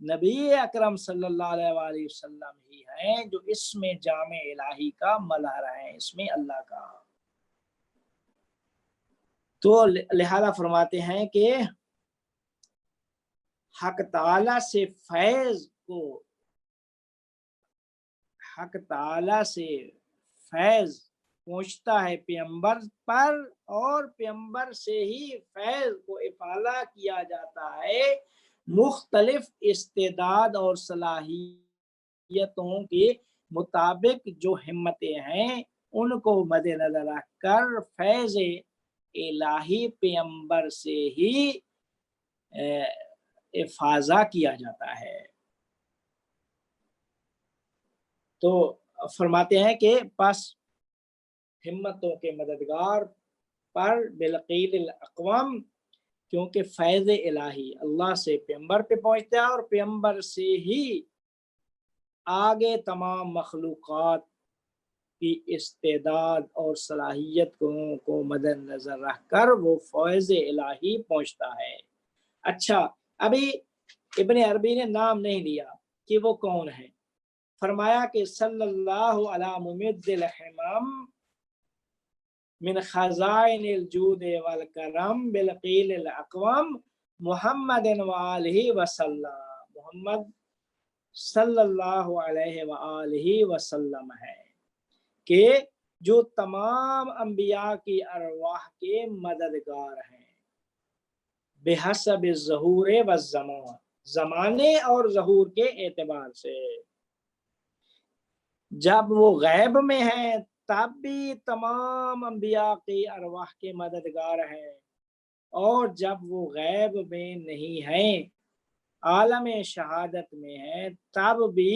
نبی اکرم صلی اللہ علیہ وآلہ وسلم ہی ہیں جو اس میں جامع الہی کا مظہر ہیں، اس میں اللہ کا۔ تو لہذا فرماتے ہیں کہ حق تعالی سے فیض پہنچتا ہے پیغمبر پر، اور پیغمبر سے ہی فیض کو افاضہ کیا جاتا ہے مختلف استعداد اور صلاحیتوں کے مطابق جو ہمتیں ہیں ان کو مد نظر رکھ کر فیض الہی پیغمبر سے ہی افاضہ کیا جاتا ہے۔ تو فرماتے ہیں کہ پس ہمتوں کے مددگار پر بالقیل الاقوام، کیونکہ فیض الہی اللہ سے پیغمبر پہ پہنچتا ہے اور پیغمبر سے ہی آگے تمام مخلوقات کی استعداد اور صلاحیت کو مد نظر رکھ کر وہ فیض الہی پہنچتا ہے۔ اچھا، ابھی ابن عربی نے نام نہیں لیا کہ وہ کون ہے، فرمایا کہ صلی اللہ علی ممد الحمام من خزائن الجود والکرم بالقیل الاقوام محمد وآلہ وسلم، محمد صلی اللہ علیہ وآلہ وسلم ہے کہ جو تمام انبیاء کی ارواح کے مددگار ہیں بحسب الظہور والزمان، زمانے اور ظہور کے اعتبار سے۔ جب وہ غیب میں ہیں تب بھی تمام انبیاء کی ارواح کے مددگار ہیں، اور جب وہ غیب میں نہیں ہیں، عالم شہادت میں ہیں، تب بھی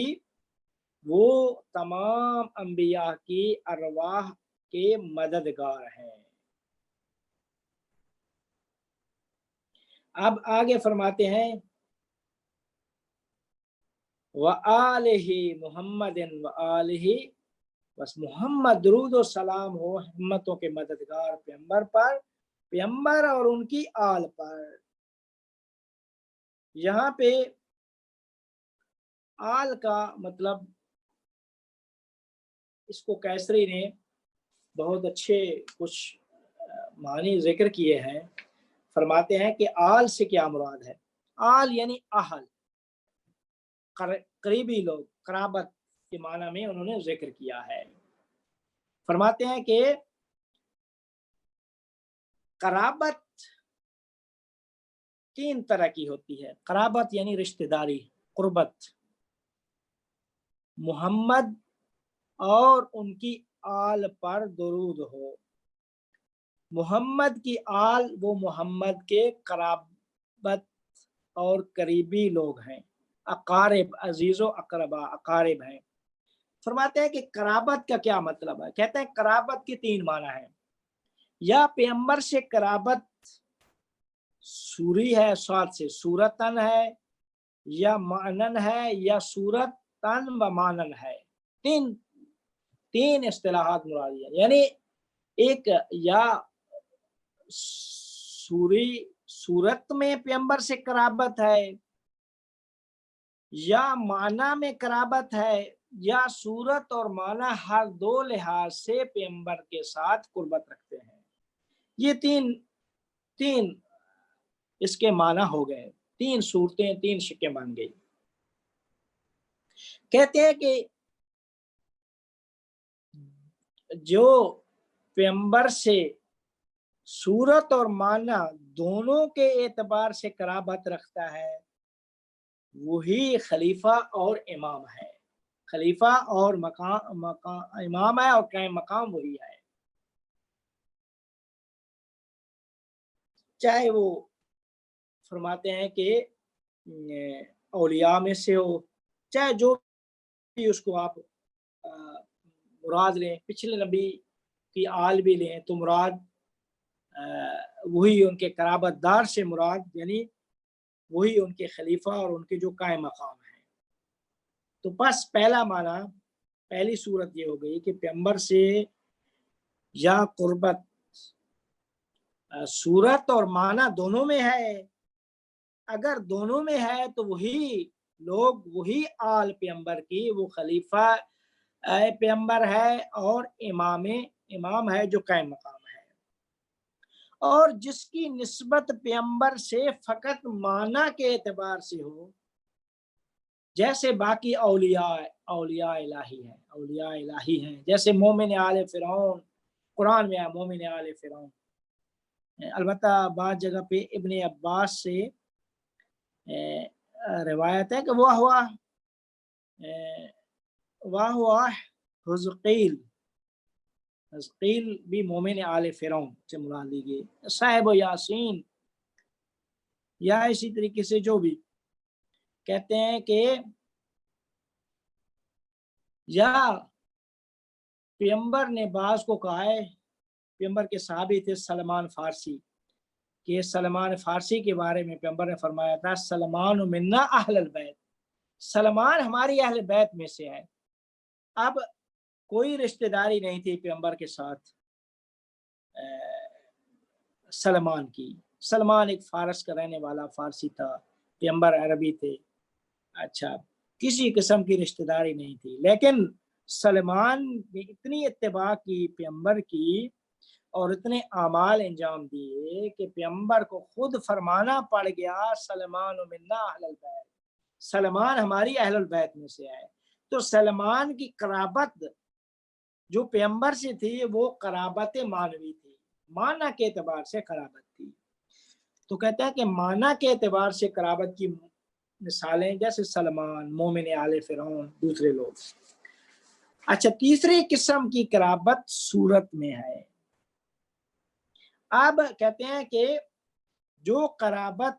وہ تمام انبیاء کی ارواح کے مددگار ہیں۔ اب آگے فرماتے ہیں وآلہ محمد وآلہ، بس محمد درود و سلام ہو ہمتوں کے مددگار پیغمبر پر، پیغمبر اور ان کی آل پر۔ یہاں پہ آل کا مطلب اس کو کیسری نے بہت اچھے کچھ معنی ذکر کیے ہیں۔ فرماتے ہیں کہ آل سے کیا مراد ہے؟ آل یعنی اہل، قریبی لوگ، قرابت کے معنی میں انہوں نے ذکر کیا ہے۔ فرماتے ہیں کہ قرابت تین طرح کی ہوتی ہے۔ قرابت یعنی رشتہ داری، قربت۔ محمد اور ان کی آل پر درود ہو۔ محمد کی آل وہ محمد کے قرابت اور قریبی لوگ ہیں، اقارب، عزیز و اقربا، اقارب ہیں۔ فرماتے ہیں کہ قرابت کا کیا مطلب ہے؟ کہتے ہیں قرابت کی تین معنی ہیں، یا پیغمبر سے قرابت سوری ہے، سواد سے صورتن ہے، یا معنن ہے، یا صورتن و معنن ہے۔ تین اصطلاحات مرادی ہیں، یعنی ایک یا صورت میں پیغمبر سے قرابت ہے، یا معنی میں قرابت ہے، یا صورت اور معنی ہر دو لحاظ سے پیغمبر کے ساتھ قربت رکھتے ہیں۔ یہ تین اس کے معنی ہو گئے، تین صورتیں، تین شکیں بن گئی۔ کہتے ہیں کہ جو پیغمبر سے صورت اور معنی دونوں کے اعتبار سے قرابت رکھتا ہے وہی خلیفہ اور امام ہے، خلیفہ اور امام ہے، اور قائم مقام وہی ہے، چاہے وہ فرماتے ہیں کہ اولیاء میں سے ہو، چاہے جو بھی اس کو آپ مراد لیں، پچھلے نبی کی آل بھی لیں تو مراد وہی ان کے قرابت دار سے مراد یعنی وہی ان کے خلیفہ اور ان کے جو قائم مقام ہیں۔ تو بس پہلا پہلی صورت یہ ہو گئی کہ پیغمبر سے یا قربت صورت اور معنی دونوں میں ہے، اگر دونوں میں ہے تو وہی لوگ، وہی آل پیغمبر کی، وہ خلیفہ پیغمبر ہے اور امام ہے جو قائم مقام ہے، اور جس کی نسبت پیغمبر سے فقط معنی کے اعتبار سے ہو، جیسے باقی اولیاء الہی ہیں، جیسے مومن آل فرعون، قرآن میں مومن آل فرعون۔ البتہ بعض جگہ پہ ابن عباس سے روایت ہے کہ واہ حزقیل بھی مومن آل فرعون سے مراد لی گئی، صاحب و یاسین، یا اسی طریقے سے جو بھی کہتے ہیں کہ یا پیغمبر نے بعض کو کہا ہے، پیغمبر کے صحابی تھے سلمان فارسی، کہ سلمان فارسی کے بارے میں پیغمبر نے فرمایا تھا سلمان منا اہل البیت، سلمان ہماری اہل بیت میں سے ہے۔ اب کوئی رشتہ داری نہیں تھی پیغمبر کے ساتھ سلمان کی، سلمان ایک فارس کا رہنے والا فارسی تھا، پیغمبر عربی تھے، اچھا کسی قسم کی رشتہ داری نہیں تھی، لیکن سلمان نے اتنی اتباع کی پیغمبر کی اور اتنے اعمال انجام دیے کہ پیغمبر کو خود فرمانا پڑ گیا سلمان منا اہل البیت، سلمان ہماری اہل البیت میں سے ہے۔ تو سلمان کی قرابت جو پیغمبر سے تھی وہ قرابت معنوی تھی، معنی کے اعتبار سے قرابت تھی۔ تو کہتا ہے کہ معنی کے اعتبار سے قرابت کی مثالیں جیسے سلمان، مومن آل فرعون، دوسرے لوگ۔ اچھا، تیسری قسم کی قرابت صورت میں ہے۔ اب کہتے ہیں کہ جو قرابت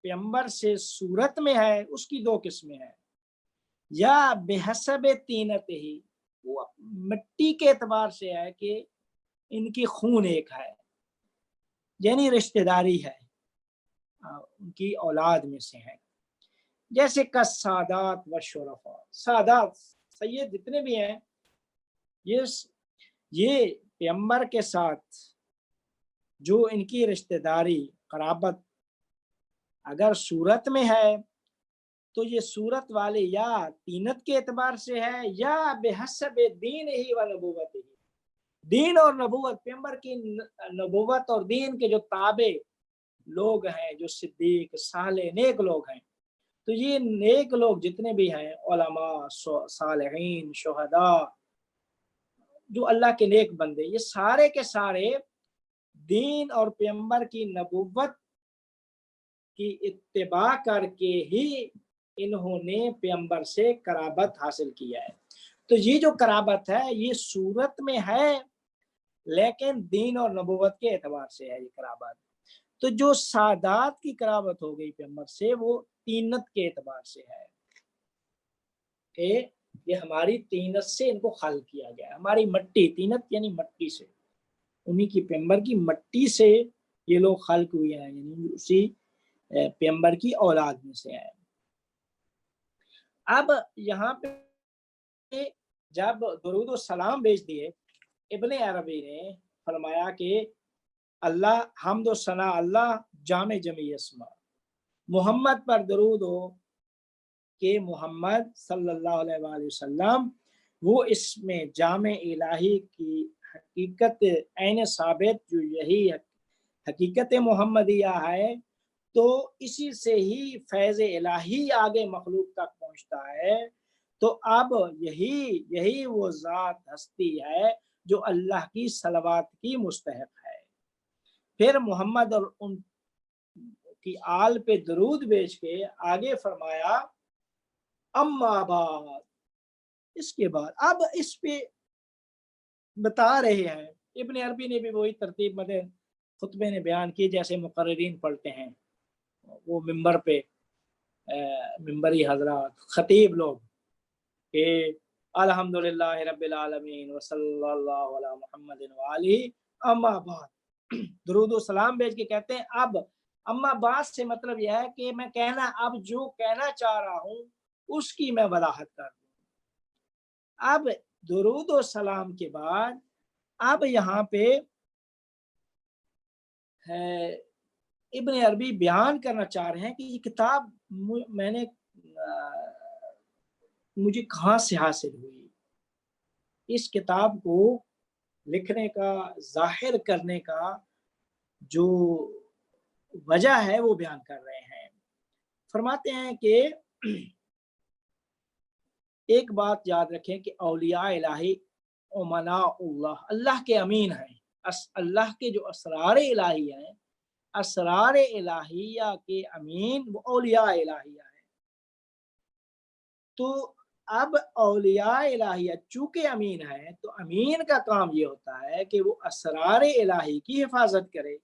پیغمبر سے صورت میں ہے اس کی دو قسمیں ہیں، یا بحسب طینت ہی، وہ مٹی کے اعتبار سے ہے کہ ان کی خون ایک ہے، یعنی رشتہ داری ہے، ان کی اولاد میں سے ہے، جیسے کہ سادات و شرفا، سادات سید جتنے بھی ہیں یہ پیغمبر کے ساتھ جو ان کی رشتہ داری قرابت اگر صورت میں ہے تو یہ صورت والے یا طینت کے اعتبار سے ہے یا بحسب دین ہی و نبوت ہی، دین اور نبوت، پیغمبر کی نبوت اور دین کے جو تابع لوگ ہیں، جو صدیق صالح نیک لوگ ہیں، تو یہ نیک لوگ جتنے بھی ہیں، علماء، صالحین، شہداء، جو اللہ کے نیک بندے، یہ سارے کے سارے دین اور پیغمبر کی نبوت کی اتباع کر کے ہی انہوں نے پیغمبر سے قرابت حاصل کیا ہے۔ تو یہ جو قرابت ہے یہ صورت میں ہے لیکن دین اور نبوت کے اعتبار سے ہے یہ قرابت۔ تو جو سادات کی قرابت ہو گئی پیغمبر سے وہ طینت کے اعتبار سے ہے کہ یہ ہماری طینت سے ان کو خلق کیا گیا، ہماری مٹی، طینت یعنی مٹی سے، انہی کی پیغمبر کی مٹی سے یہ لوگ خلق ہوئے ہیں، یعنی اسی پیغمبر کی اولاد میں سے ہے۔ اب یہاں پہ جب درود و سلام بھیج دیے، ابن عربی نے فرمایا کہ اللہ حمد و ثنا اللہ جامع جمیع اسما، محمد پر درود ہو کہ محمد صلی اللہ علیہ وآلہ وسلم وہ اس میں جامع الہی کی حقیقت عین ثابت، جو یہی حقیقت محمدیہ ہے، تو اسی سے ہی فیض الہی آگے مخلوق تک پہنچتا ہے۔ تو اب یہی وہ ذات ہستی ہے جو اللہ کی صلوات کی مستحق ہے۔ پھر محمد اور ان کی آل پہ درود بھیج کے آگے فرمایا اما بعد، اس کے بعد اب اس پہ بتا رہے ہیں، ابن عربی نے بھی وہی ترتیب مدے خطبے نے بیان کی جیسے مقررین پڑھتے ہیں، وہ ممبر پہ ممبری حضرات خطیب لوگ کہ الحمدللہ رب العالمین وصلی اللہ علی محمد وآلہ اما بعد، درود و سلام بھیج کے کہتے ہیں اب اما بعد سے مطلب یہ ہے کہ میں اب جو کہنا چاہ رہا ہوں اس کی میں وضاحت کر دوں۔ اب درود و سلام کے بعد اب یہاں پہ ابن عربی بیان کرنا چاہ رہے ہیں کہ یہ کتاب میں نے مجھے کہاں سے حاصل ہوئی. اس کتاب کو لکھنے کا، ظاہر کرنے کا جو وجہ ہے وہ بیان کر رہے ہیں. فرماتے ہیں کہ ایک بات یاد رکھیں کہ اولیاء الہی امناء اللہ، اللہ کے امین ہیں. اللہ کے جو اسرار الہی ہیں، اسرار الہیہ کے امین وہ اولیاء الہیہ ہیں. تو اب اولیاء الہیہ چونکہ امین ہے تو امین کا کام یہ ہوتا ہے کہ وہ اسرار الہی کی حفاظت کرے.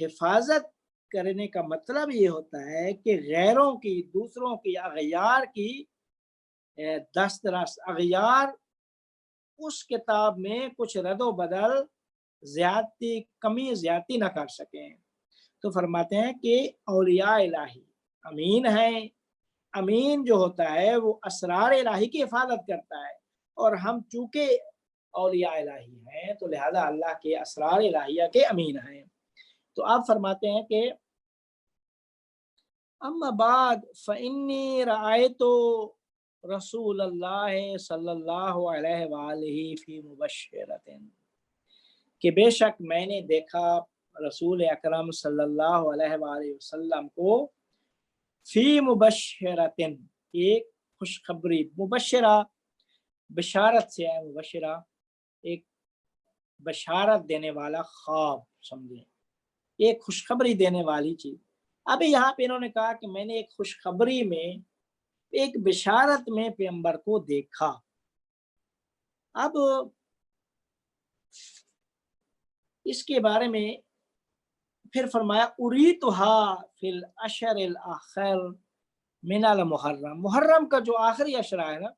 حفاظت کرنے کا مطلب یہ ہوتا ہے کہ غیروں کی، دوسروں کی، اغیار کی دسترس، اغیار اس کتاب میں کچھ رد و بدل، زیادتی، کمی زیادتی نہ کر سکیں. تو فرماتے ہیں کہ اولیاء الہی امین ہیں. امین جو ہوتا ہے وہ اسرار الہی کی حفاظت کرتا ہے، اور ہم چونکہ اولیاء الہی ہیں تو لہذا اللہ کے اسرار الہیہ کے امین ہیں. تو آپ فرماتے ہیں کہ اما بعد فإنی رأیت رسول اللہ صلی اللہ علیہ وآلہ فی مبشرۃ، کہ بے شک میں نے دیکھا رسول اکرم صلی اللہ علیہ وآلہ وسلم کو فی مبشرۃ، ایک خوشخبری. مبشرہ بشارت سے ہے، مبشرہ ایک بشارت دینے والا خواب سمجھیں، ایک خوشخبری دینے والی چیز. ابھی یہاں پہ انہوں نے کہا کہ میں نے ایک خوشخبری میں، ایک بشارت میں پیغمبر کو دیکھا. اب اس کے بارے میں پھر فرمایا اریتھا فی الاشر الاخر من المحرم، محرم کا جو آخری اشرا ہے نا،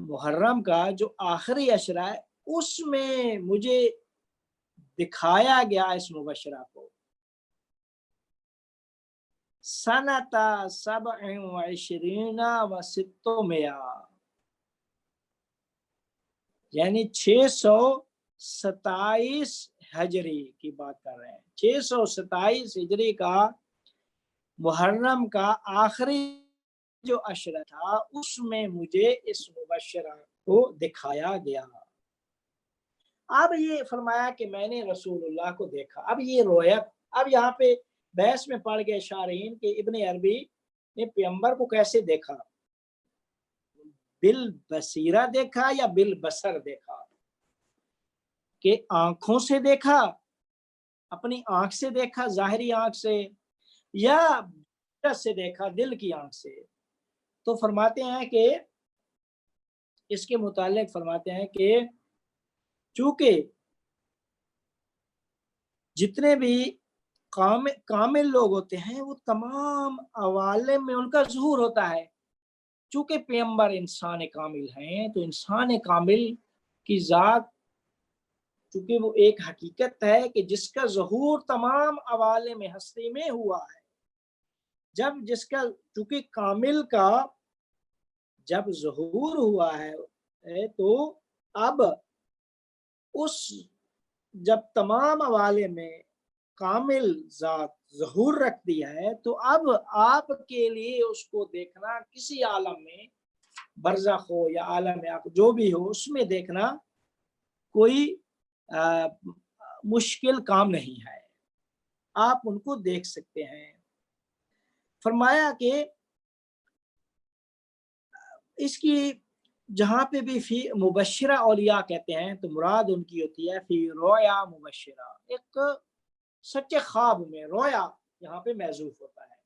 محرم کا جو آخری اشرا ہے اس میں مجھے دکھایا گیا اس مبشرہ کو. سنتا 27 و 600، یعنی 627 ہجری کی بات کر رہے ہیں. 627 ہجری کا محرم کا آخری جو عشرہ تھا اس میں مجھے اس مبشرہ کو دکھایا گیا. اب یہ فرمایا کہ میں نے رسول اللہ کو دیکھا. اب یہ رویت، اب یہاں پہ بحث میں پڑ گئے شارحین کہ ابن عربی نے پیغمبر کو کیسے دیکھا، بالبصیرہ دیکھا یا بالبصر دیکھا، کہ آنکھوں سے دیکھا، اپنی آنکھ سے دیکھا، ظاہری آنکھ سے، یا سے دیکھا، دل کی آنکھ سے. تو فرماتے ہیں کہ اس کے متعلق فرماتے ہیں کہ چونکہ جتنے بھی کامل لوگ ہوتے ہیں وہ تمام عوالم میں ان کا ظہور ہوتا ہے. چونکہ پیغمبر انسان کامل ہیں تو انسان کامل کی ذات چونکہ وہ ایک حقیقت ہے کہ جس کا ظہور تمام عوالم ہستی میں ہوا ہے. جب جس کا چونکہ کامل کا جب ظہور ہوا ہے تو اب اس جب تمام عوالم میں کامل ذات ظہور رکھ دیا ہے تو اب آپ کے لیے اس کو دیکھنا کسی عالم میں، برزخ ہو یا عالم جو بھی ہو، اس میں دیکھنا کوئی مشکل کام نہیں ہے، آپ ان کو دیکھ سکتے ہیں. فرمایا کہ اس کی جہاں پہ بھی فی مبشرہ اولیاء کہتے ہیں تو مراد ان کی ہوتی ہے فی رویا مبشرہ، ایک سچے خواب میں. رویا یہاں پہ محذوف ہوتا ہے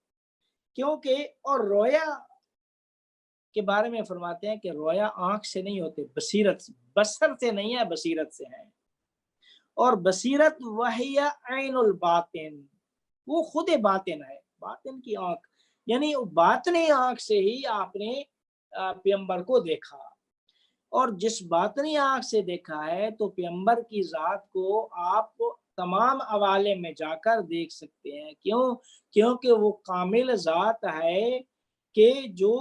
کیونکہ، اور رویا کے بارے میں فرماتے ہیں کہ رویا آنکھ سے نہیں ہوتے، بصیرت سے، بصر سے نہیں ہے، بصیرت سے ہے. اور بصیرت وہی عین الباطن، وہ خود باطن ہے، باطن کی آنکھ، یعنی باطنی آنکھ سے ہی آپ نے پیغمبر کو دیکھا. اور جس باطنی آنکھ سے دیکھا ہے تو پیغمبر کی ذات کو آپ تمام عوالم میں جا کر دیکھ سکتے ہیں. کیوں؟ کیونکہ وہ کامل ذات ہے کہ جو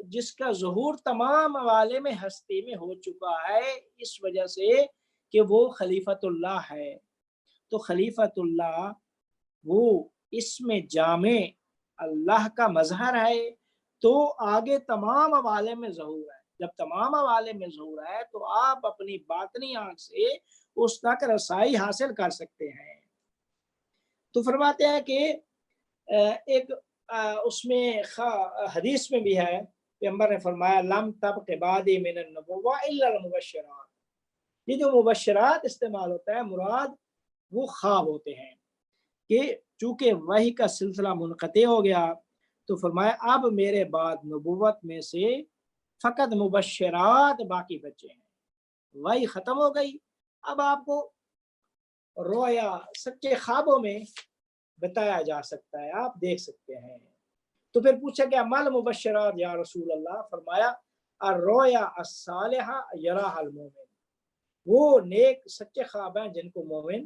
جس کا ظہور تمام عوالم ہستی میں ہو چکا ہے اس وجہ سے کہ وہ خلیفۃ اللہ ہے۔ تو خلیفۃ اللہ وہ اس میں جامع اللہ کا مظہر ہے، تو آگے تمام عوالم میں ظہور ہے۔ جب تمام عوالم میں ظہور ہے تو آپ اپنی باطنی آنکھ سے اس تک رسائی حاصل کر سکتے ہیں۔ تو فرماتے ہیں کہ ایک اس میں حدیث میں بھی ہے، پیغمبر نے فرمایا لم تبق بعدی من النبوہ الا المبشرات، یہ جو مبشرات استعمال ہوتا ہے مراد وہ خواب ہوتے ہیں کہ چونکہ وحی کا سلسلہ منقطع ہو گیا تو فرمایا اب میرے بعد نبوت میں سے فقط مبشرات باقی بچے ہیں، وحی ختم ہو گئی، اب آپ کو رویا سچے خوابوں میں بتایا جا سکتا ہے، آپ دیکھ سکتے ہیں۔ تو پھر پوچھا گیا مال مبشرات یا رسول اللہ، فرمایا الرؤیا الصالحہ یراھا المومن، وہ نیک سچے خواب ہیں جن کو مومن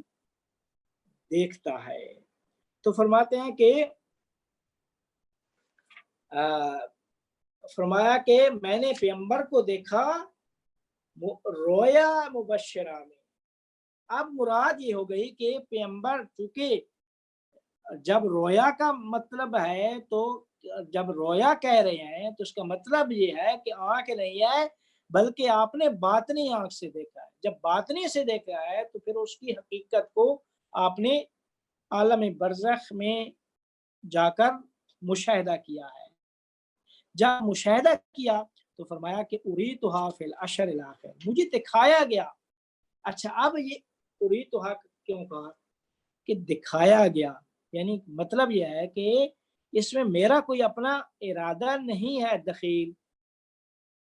دیکھتا ہے۔ تو فرماتے ہیں کہ فرمایا کہ میں نے پیغمبر کو دیکھا رویا مبشرہ میں۔ اب مراد یہ ہو گئی کہ پیغمبر چونکہ جب رویا کا مطلب ہے تو جب رویا کہہ رہے ہیں تو اس کا مطلب یہ ہے کہ آنکھ نہیں ہے بلکہ آپ نے باطنی آنکھ سے دیکھا ہے۔ جب باطنی سے دیکھا ہے تو پھر اس کی حقیقت کو آپ نے عالم برزخ میں جا کر مشاہدہ کیا ہے۔ جب مشاہدہ کیا تو فرمایا کہ اریتھا فی العشر الاخر، مجھے دکھایا گیا۔ اچھا اب یہ اریتھا کیوں کہا کہ دکھایا گیا، یعنی مطلب یہ ہے کہ اس میں میرا کوئی اپنا ارادہ نہیں ہے دخیل،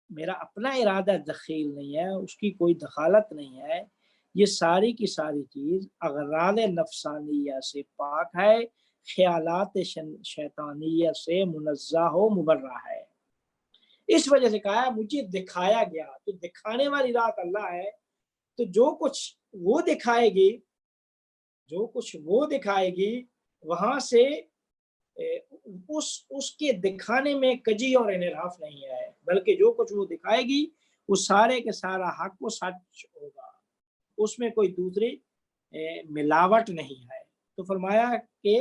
میرا اپنا ارادہ دخیل نہیں ہے، اس کی کوئی دخالت نہیں ہے، یہ ساری کی ساری چیز اغراض نفسانیہ سے پاک ہے، خیالات شیطانیہ سے منزہ و مبرہ ہے۔ اس وجہ سے کہا ہے مجھے دکھایا گیا، تو دکھانے والی ذات اللہ ہے، تو جو کچھ وہ دکھائے گی، جو کچھ وہ دکھائے گی وہاں سے اس کے دکھانے میں کجی اور انحراف نہیں ہے، بلکہ جو کچھ وہ دکھائے گی وہ سارے کے سارا حق و سچ ہوگا، اس میں کوئی دوسری ملاوٹ نہیں ہے۔ تو فرمایا کہ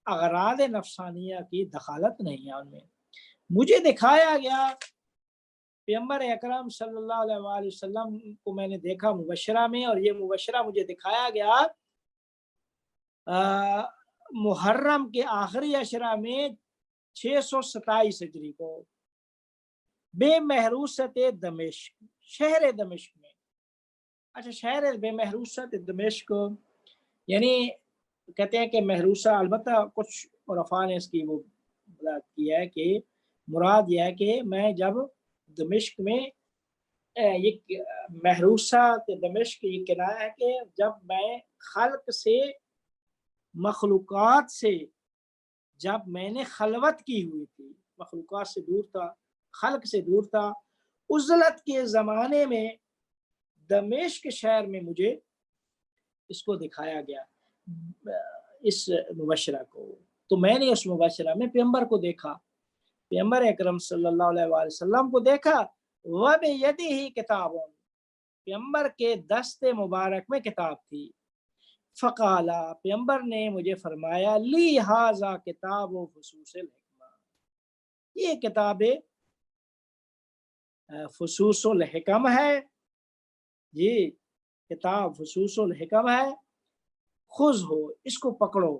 اغراض نفسانیہ کی دخالت نہیں ہے ان میں۔ مجھے دکھایا گیا پیغمبر اکرم صلی اللہ علیہ وآلہ وسلم کو میں نے دیکھا مبشرہ میں، اور یہ مبشرہ مجھے دکھایا گیا محرم کے آخری عشرہ میں 627 ہجری کو بے محروست دمشق، شہر دمشق میں۔ اچھا شہر بے محروست دمشق یعنی کہتے ہیں کہ محروسہ، البتہ کچھ عرفاء نے اس کی وہ بات کی ہے کہ مراد یہ ہے کہ میں جب دمشق میں یہ محروسہ دمشق یہ کنایہ ہے کہ جب میں خلق سے مخلوقات سے جب میں نے خلوت کی ہوئی تھی، مخلوقات سے دور تھا، خلق سے دور تھا، عزلت کے زمانے میں دمشق شہر میں مجھے اس کو دکھایا گیا، اس مبشرہ کو۔ تو میں نے اس مبشرہ میں پیغمبر کو دیکھا، پیغمبر اکرم صلی اللہ علیہ وآلہ وسلم کو دیکھا، وَبِيَدِهِ کتاب، پیغمبر کے دست مبارک میں کتاب تھی۔ فقالا، پیغمبر نے مجھے فرمایا لی ھذا کتاب و فصوص الحکمہ، یہ کتاب فصوص الحکم ہے، یہ کتاب فصوص الحکم ہے، خذ ہو، اس کو پکڑو،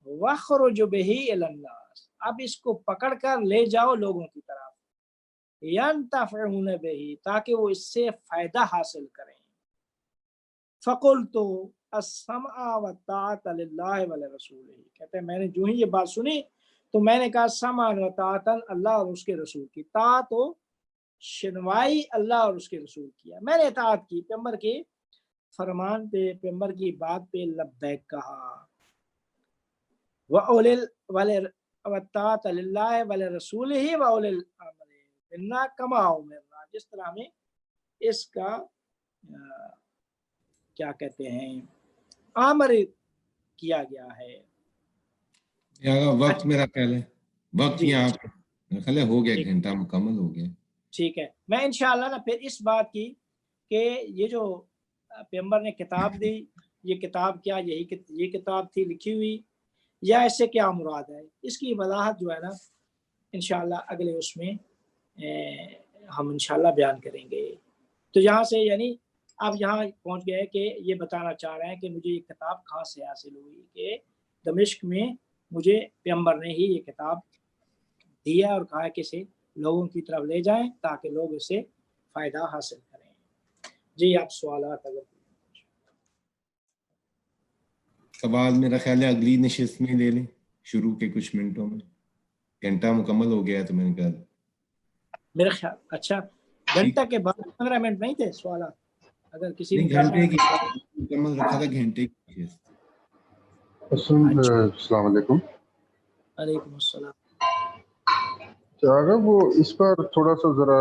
وَخْرُجْ بِهِ إِلَى النَّاسِ، اب اس کو پکڑ کر لے جاؤ لوگوں کی طرف، يَنْتَفِعُونَ بِهِ، تاکہ وہ اس سے فائدہ حاصل کریں۔ فَقُلْتُ السَّمْعَ وَالطَّاعَةَ لِلَّهِ وَلِرَسُولِهِ، کہتے ہیں میں نے جو ہی یہ بات سنی تو میں نے کہا سمعا وطاعتا، اللہ اور اس کے رسول کی، طاعت و شنوائی اللہ اور اس کے رسول کیا، میں نے اطاعت کی، پیغمبر کے فرمان پہ، پیغمبر کی بات پہ لبیک کہا۔ وَطاعت للہ ولرسولہ وَأُولِي الْأَمْرِ مِنَّا كَمَا أُمِرْنَا، جس طرح ہمیں اس کا کیا کہتے ہیں امر کیا گیا ہے۔ وقت میرا پہلے وقت جی یہاں میرا خیال ہے ہو گیا، گھنٹہ مکمل ہو گیا. ٹھیک ہے، میں انشاءاللہ نا پھر اس بات کی کہ یہ جو پیغمبر نے کتاب دی، یہ کتاب کیا یہ کتاب تھی لکھی ہوئی یا اس سے کیا مراد ہے، اس کی وضاحت جو ہے نا انشاءاللہ اگلے اس میں ہم انشاءاللہ بیان کریں گے. تو یہاں سے یعنی اب یہاں پہنچ گئے کہ یہ بتانا چاہ رہے ہیں کہ مجھے یہ کتاب کہاں سے حاصل ہوئی، کہ دمشق میں مجھے پیغمبر نے ہی یہ کتاب دیا اور کہا کہ اسے لوگوں کی طرف لے جائیں تاکہ لوگ اسے فائدہ حاصل کریں. جی آپ سوالات اگر سوال میرا خیال ہے اگلی نشست میں لے لیں، شروع کے کچھ منٹوں میں. گھنٹہ مکمل ہو گیا ہے تو میں نے کہا میرے خیال اچھا گھنٹہ کے بعد 15 منٹ نہیں تھے سوالات، اگر کسی نے گھنٹے کی مکمل رکھا تھا، گھنٹے کی نشست. السلام علیکم. علیکم السلام. اگر وہ اس پر تھوڑا سا ذرا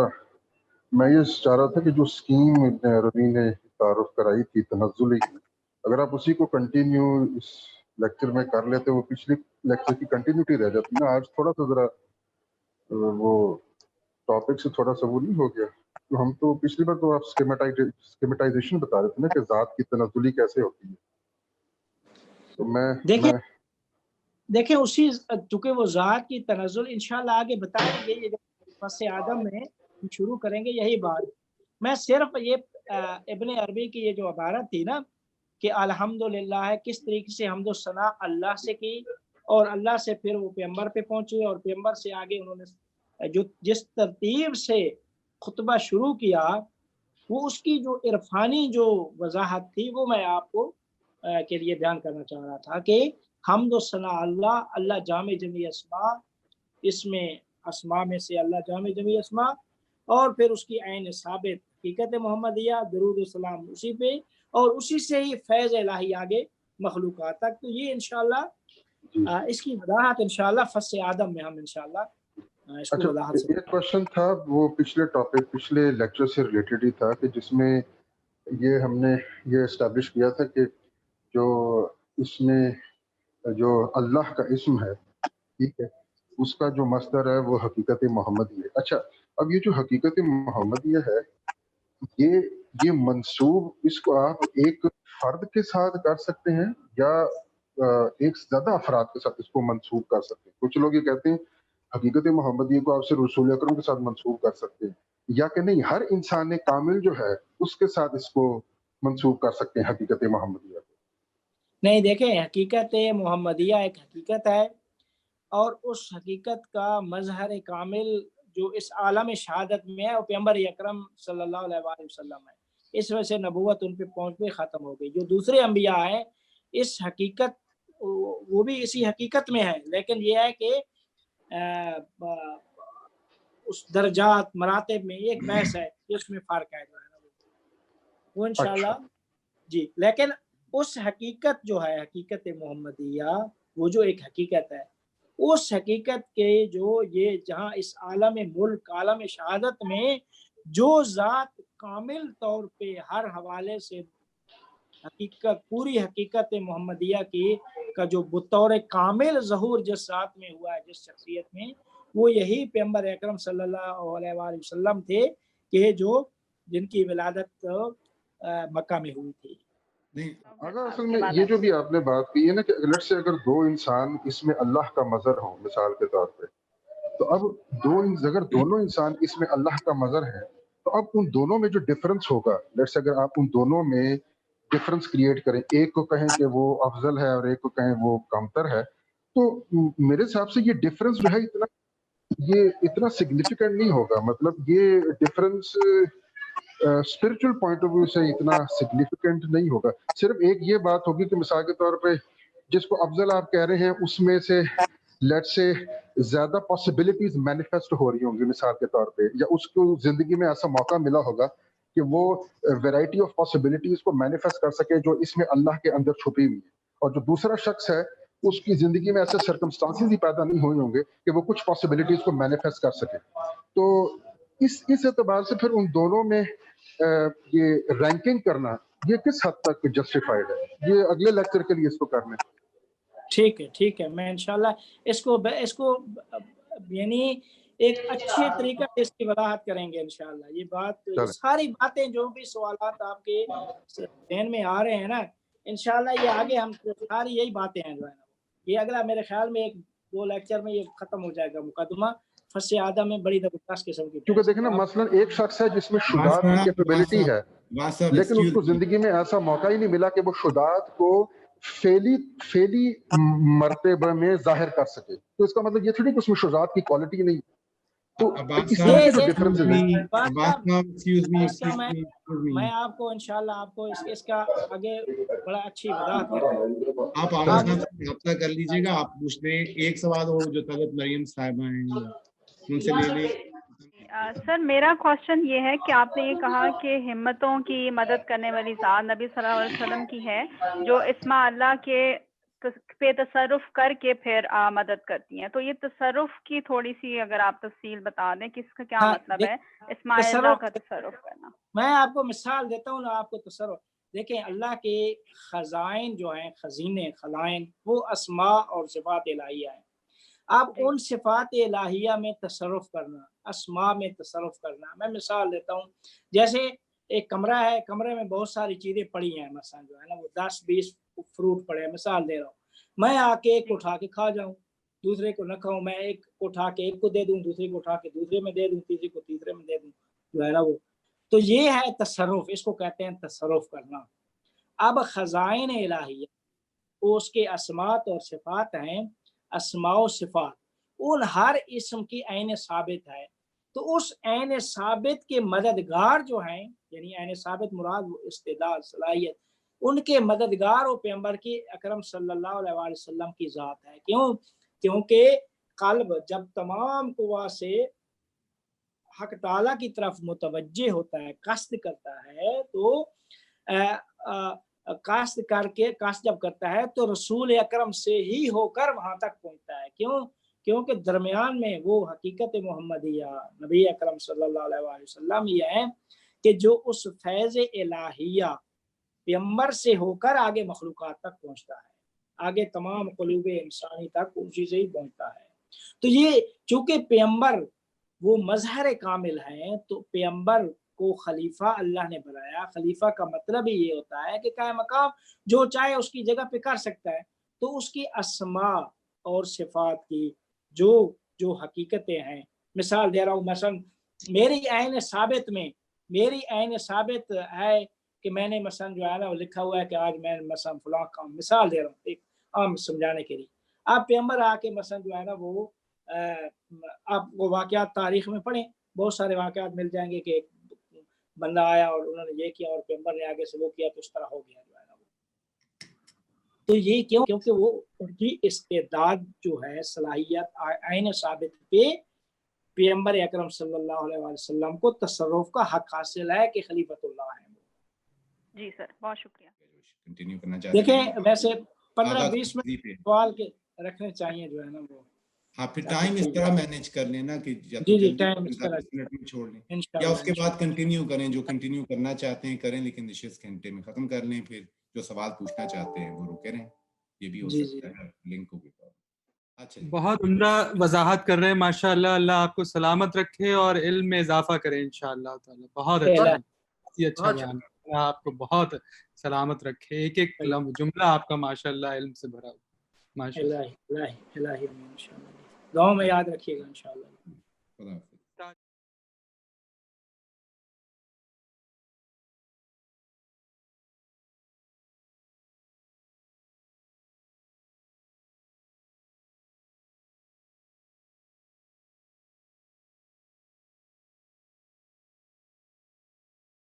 میں یہ چاہ رہا تھا کہ جو اسکیم ابن عربی نے تعارف کرائی تھی تنزلی کی، اگر آپ اسی کو کنٹینیو اس لیکچر میں کر لیتے، وہ پچھلی لیکچر کی کنٹینیوٹی رہ جاتی نا. آج تھوڑا سا ذرا وہ ٹاپک سے تھوڑا سا وہ نہیں ہو گیا. تو ہم تو پچھلی بار تو آپ اسکیمیٹائزیشن بتا رہے تھے نا کہ ذات کی تنزلی کیسے ہوتی ہے. تو میں دیکھیں اسی چونکہ وہ ذات کی تنزل انشاءاللہ آگے بتائیں گے. یہ پس آدم میں ہم شروع کریں گے یہی بات. میں صرف یہ ابن عربی کی یہ جو عبارت تھی نا کہ الحمدللہ ہے، کس طریقے سے حمد و ثنا اللہ سے کی اور اللہ سے پھر وہ پیغمبر پہ پہنچے اور پیغمبر سے آگے انہوں نے جو جس ترتیب سے خطبہ شروع کیا، وہ اس کی جو عرفانی جو وضاحت تھی وہ میں آپ کو کے لیے بیان کرنا چاہ رہا تھا کہ حمد و ثنا اللہ جامع جمی اسما، اس میں اسما میں سے اللہ جامع جمی اسما، اور پھر اس کی عین ثابت حقیقت محمدیہ، درود و سلام اسی پہ، اور اسی سے ہی فیض الہی آگے مخلوقات تک. تو یہ انشاءاللہ اس کی وضاحت انشاءاللہ فص آدم میں ہم انشاءاللہ اس کو وضاحت سے. ایک کوشچن تھا وہ پچھلے ٹاپک پچھلے لیکچر سے ریلیٹڈ ہی تھا کہ جس میں یہ ہم نے یہ اسٹیبلش کیا تھا کہ جو اس میں جو اللہ کا اسم ہے، ٹھیک ہے، اس کا جو مصدر ہے وہ حقیقت محمدی ہے. اچھا، اب یہ جو حقیقت محمدیہ ہے، یہ منسوب اس کو آپ ایک فرد کے ساتھ کر سکتے ہیں یا ایک زیادہ افراد کے ساتھ اس کو منسوب کر سکتے ہیں؟ کچھ لوگ یہ کہتے ہیں حقیقت محمدیہ کو آپ سے رسول اکرم کے ساتھ منسوب کر سکتے ہیں، یا کہ نہیں ہر انسان کامل جو ہے اس کے ساتھ اس کو منسوب کر سکتے ہیں حقیقت محمدیہ کو. نہیں، دیکھیں حقیقت محمدیہ ایک حقیقت ہے، اور اس حقیقت کا مظہر کامل جو اس عالم شہادت میں ہے وہ پیغمبر اکرم صلی اللہ علیہ وآلہ وسلم ہے. اس وجہ سے نبوت ان پہ پہنچ پہ ختم ہو گئی. جو دوسرے انبیاء ہیں اس حقیقت وہ بھی اسی حقیقت میں ہے، لیکن یہ ہے کہ اس درجات مراتب میں ایک بحث ہے، اس میں فرق ہے جو ہے نا وہ انشاءاللہ. جی، لیکن اس حقیقت جو ہے حقیقت محمدیہ، وہ جو ایک حقیقت ہے، اس حقیقت کے جو یہ جہاں اس عالم ملک عالم شہادت میں جو ذات کامل طور پہ ہر حوالے سے حقیقت پوری حقیقت محمدیہ کی کا جو بطور کامل ظہور جس ذات میں ہوا ہے، جس شخصیت میں، وہ یہی پیغمبر اکرم صلی اللہ علیہ وآلہ وسلم تھے کہ جو جن کی ولادت مکہ میں ہوئی تھی. اگر اصل میں یہ جو بھی آپ نے بات کی ہے نا کہ اگر دو انسان اس میں اللہ کا مظہر ہو مثال کے طور پہ، تو اب اگر دونوں انسان اس میں اللہ کا مظہر ہے تو اب ان دونوں میں جو ڈفرنس ہوگا، اگر آپ ان دونوں میں ڈفرنس کریٹ کریں، ایک کو کہیں کہ وہ افضل ہے اور ایک کو کہیں وہ کمتر ہے، تو میرے حساب سے یہ ڈفرنس جو ہے اتنا سگنیفیکنٹ نہیں ہوگا. مطلب یہ difference spiritual point of view سے اتنا سگنیفیکنٹ نہیں ہوگا. صرف ایک یہ بات ہوگی کہ مثال کے طور پہ جس کو افضل آپ کہہ رہے ہیں اس میں سے لیٹ سے زیادہ پاسبلٹیز مینیفیسٹ ہو رہی ہوں گی مثال کے طور پہ، یا اس کو زندگی میں ایسا موقع ملا ہوگا کہ وہ ویرائٹی آف پاسبلٹیز کو مینیفیسٹ کر سکے جو اس میں اللہ کے اندر چھپی ہوئی ہے. اور جو دوسرا شخص ہے اس کی زندگی میں ایسے سرکمسٹانسز ہی پیدا نہیں ہوئے ہوں گے کہ وہ کچھ پاسبلٹیز کو مینیفیسٹ کر سکے. تو اس اعتبار سے پھر ان دونوں میں یہ رینکنگ کرنا یہ کس حد تک جسٹیفائڈ ہے، یہ اگلے لیکچر کے لیے اس کو کرنا ہے. ٹھیک ہے، میں انشاءاللہ اس کو یعنی ایک اچھے طریقے سے اس کی وضاحت کریں گے انشاءاللہ. یہ بات یہ ساری باتیں جو بھی سوالات آپ کے ذہن میں آ رہے ہیں نا انشاءاللہ یہ آگے ہم ساری یہی باتیں ہیں جو ہے نا یہ اگلا میرے خیال میں 1-2 لیکچر میں یہ ختم ہو جائے گا مقدمہ فصل آدم میں بڑی زبردست قسم کی. کیونکہ دیکھیں نا مثلا ایک شخص ہے جس میں شجاعت کی کیپیبلٹی ہے لیکن اس کو زندگی میں ایسا موقع ہی نہیں ملا کہ وہ شجاعت کو فعلی مرتبہ میں ظاہر کر سکے. تو اس کا مطلب یہ تھوڑی کہ اس میں شجاعت کی کوالٹی نہیں. تو اس طرح کے جو ڈفرنس میں آپ کو انشاءاللہ آپ کو اس کا آگے بڑا اچھی وضاحت کروں گا. آپ عامر صاحب سے رابطہ کر لیجیے گا. آپ پوچھ لیں ایک سوال اور جو طلبت مریم صاحبہ ہیں ان سے لے لیں. سر میرا کوشچن یہ ہے کہ آپ نے یہ کہا کہ ہمتوں کی مدد کرنے والی ذات نبی صلی اللہ علیہ وسلم کی ہے جو اسماء اللہ کے پہ تصرف کر کے پھر مدد کرتی ہیں. تو یہ تصرف کی تھوڑی سی اگر آپ تفصیل بتا دیں کہ اس کا کیا مطلب ہے اسماء اللہ کا تصرف کرنا. میں آپ کو مثال دیتا ہوں آپ کو تصرف دیکھیں. اللہ کے خزائن جو ہیں خزینے خلائن وہ اسماء اور صفات الہیہ ہیں. اب ان صفات الہیہ میں تصرف کرنا اسماء میں تصرف کرنا. میں مثال دیتا ہوں جیسے ایک کمرہ ہے کمرے میں بہت ساری چیزیں پڑی ہیں مثلا جو ہے نا وہ 10-20 فروٹ پڑے ہیں. مثال دے رہا ہوں میں آ کے ایک اٹھا کے کھا جاؤں دوسرے کو نہ کھاؤں. میں ایک اٹھا کے ایک کو دے دوں دوسرے کو اٹھا کے دوسرے میں دے دوں تیسرے کو تیسرے میں دے دوں جو ہے نا وہ. تو یہ ہے تصرف. اس کو کہتے ہیں تصرف کرنا. اب خزائن الہیہ اس کے اسماء اور صفات ہیں. اسماء و صفات ان ہر اسم کی عین ثابت ہے. تو اس عین ثابت کے مددگار جو ہیں یعنی عین ثابت مراد استعداد صلاحیت ان کے مددگار و پیغمبر کی اکرم صلی اللہ علیہ وسلم کی ذات ہے. کیوں؟ کیونکہ قلب جب تمام قوا سے حق تعالیٰ کی طرف متوجہ ہوتا ہے قصد کرتا ہے تو قصد جب کرتا ہے تو رسول اکرم سے ہی ہو کر وہاں تک پہنچتا ہے. کیوں؟ کیونکہ درمیان میں وہ حقیقت محمدیہ نبی اکرم صلی اللہ علیہ وسلم یہ ہے کہ جو اس فیض الہیہ پیغمبر سے ہو کر آگے مخلوقات تک پہنچتا ہے. آگے تمام قلوب انسانی تک اسی سے ہی پہنچتا ہے. تو یہ چونکہ پیغمبر وہ مظہر کامل ہیں تو پیغمبر کو خلیفہ اللہ نے بنایا. خلیفہ کا مطلب ہی یہ ہوتا ہے کہ قائم مقام جو چاہے اس کی جگہ پہ کر سکتا ہے. تو اس کی اسماء اور صفات کی جو حقیقتیں ہیں مثال دے رہا ہوں مثلا میری عین ثابت ہے کہ میں نے مثلا جو ہے نا وہ لکھا ہوا ہے کہ آج میں مثلا فلاں کام مثال دے رہا ہوں ایک عام سمجھانے کے لیے. آپ پیغمبر آ کے مثلا جو ہے نا وہ آپ وہ واقعات تاریخ میں پڑھیں بہت سارے واقعات مل جائیں گے کہ ایک بندہ آیا اور انہوں نے یہ کیا اور پیغمبر نے آگے سے وہ کیا تو اس طرح ہو گیا جو ہے نا وہ. تو یہ کیوں؟ کیونکہ وہ ان کی استعداد جو ہے صلاحیت عین ثابت پہ پیغمبر اکرم صلی اللہ علیہ وسلم کو تصرف کا حق حاصل ہے کہ خلیفۃ اللہ ہے. جی سر بہت شکریہ. کنٹینیو کرنا چاہتے ہیں دیکھیں ویسے 15-20 منٹ سوال کے رکھنے چاہیے جو ہے نا وہ. ہاں پھر ٹائم اس طرح مینیج کر لینا کہ جی ٹائم اس طرح منٹ میں چھوڑ لیں یا اس کے بعد کنٹینیو کریں. جو کنٹینیو کرنا چاہتے ہیں کریں لیکن نشست گھنٹے میں ختم کر لیں. پھر جو سوال پوچھنا چاہتے ہیں وہ رکے رہیں. یہ بھی ہو سکتا ہے لنک کو بھی. بہت عمدہ وضاحت کر رہے ہیں ماشاء اللہ. اللہ آپ کو سلامت رکھے اور علم میں اضافہ کرے انشاءاللہ تعالی. بہت اچھا بیان. آپ کو بہت سلامت رکھے. ایک ایک جملہ آپ کا ماشاء اللہ علم سے بھرا ہوا. ماشاء اللہ. دعاؤں میں یاد رکھیے گا انشاءاللہ.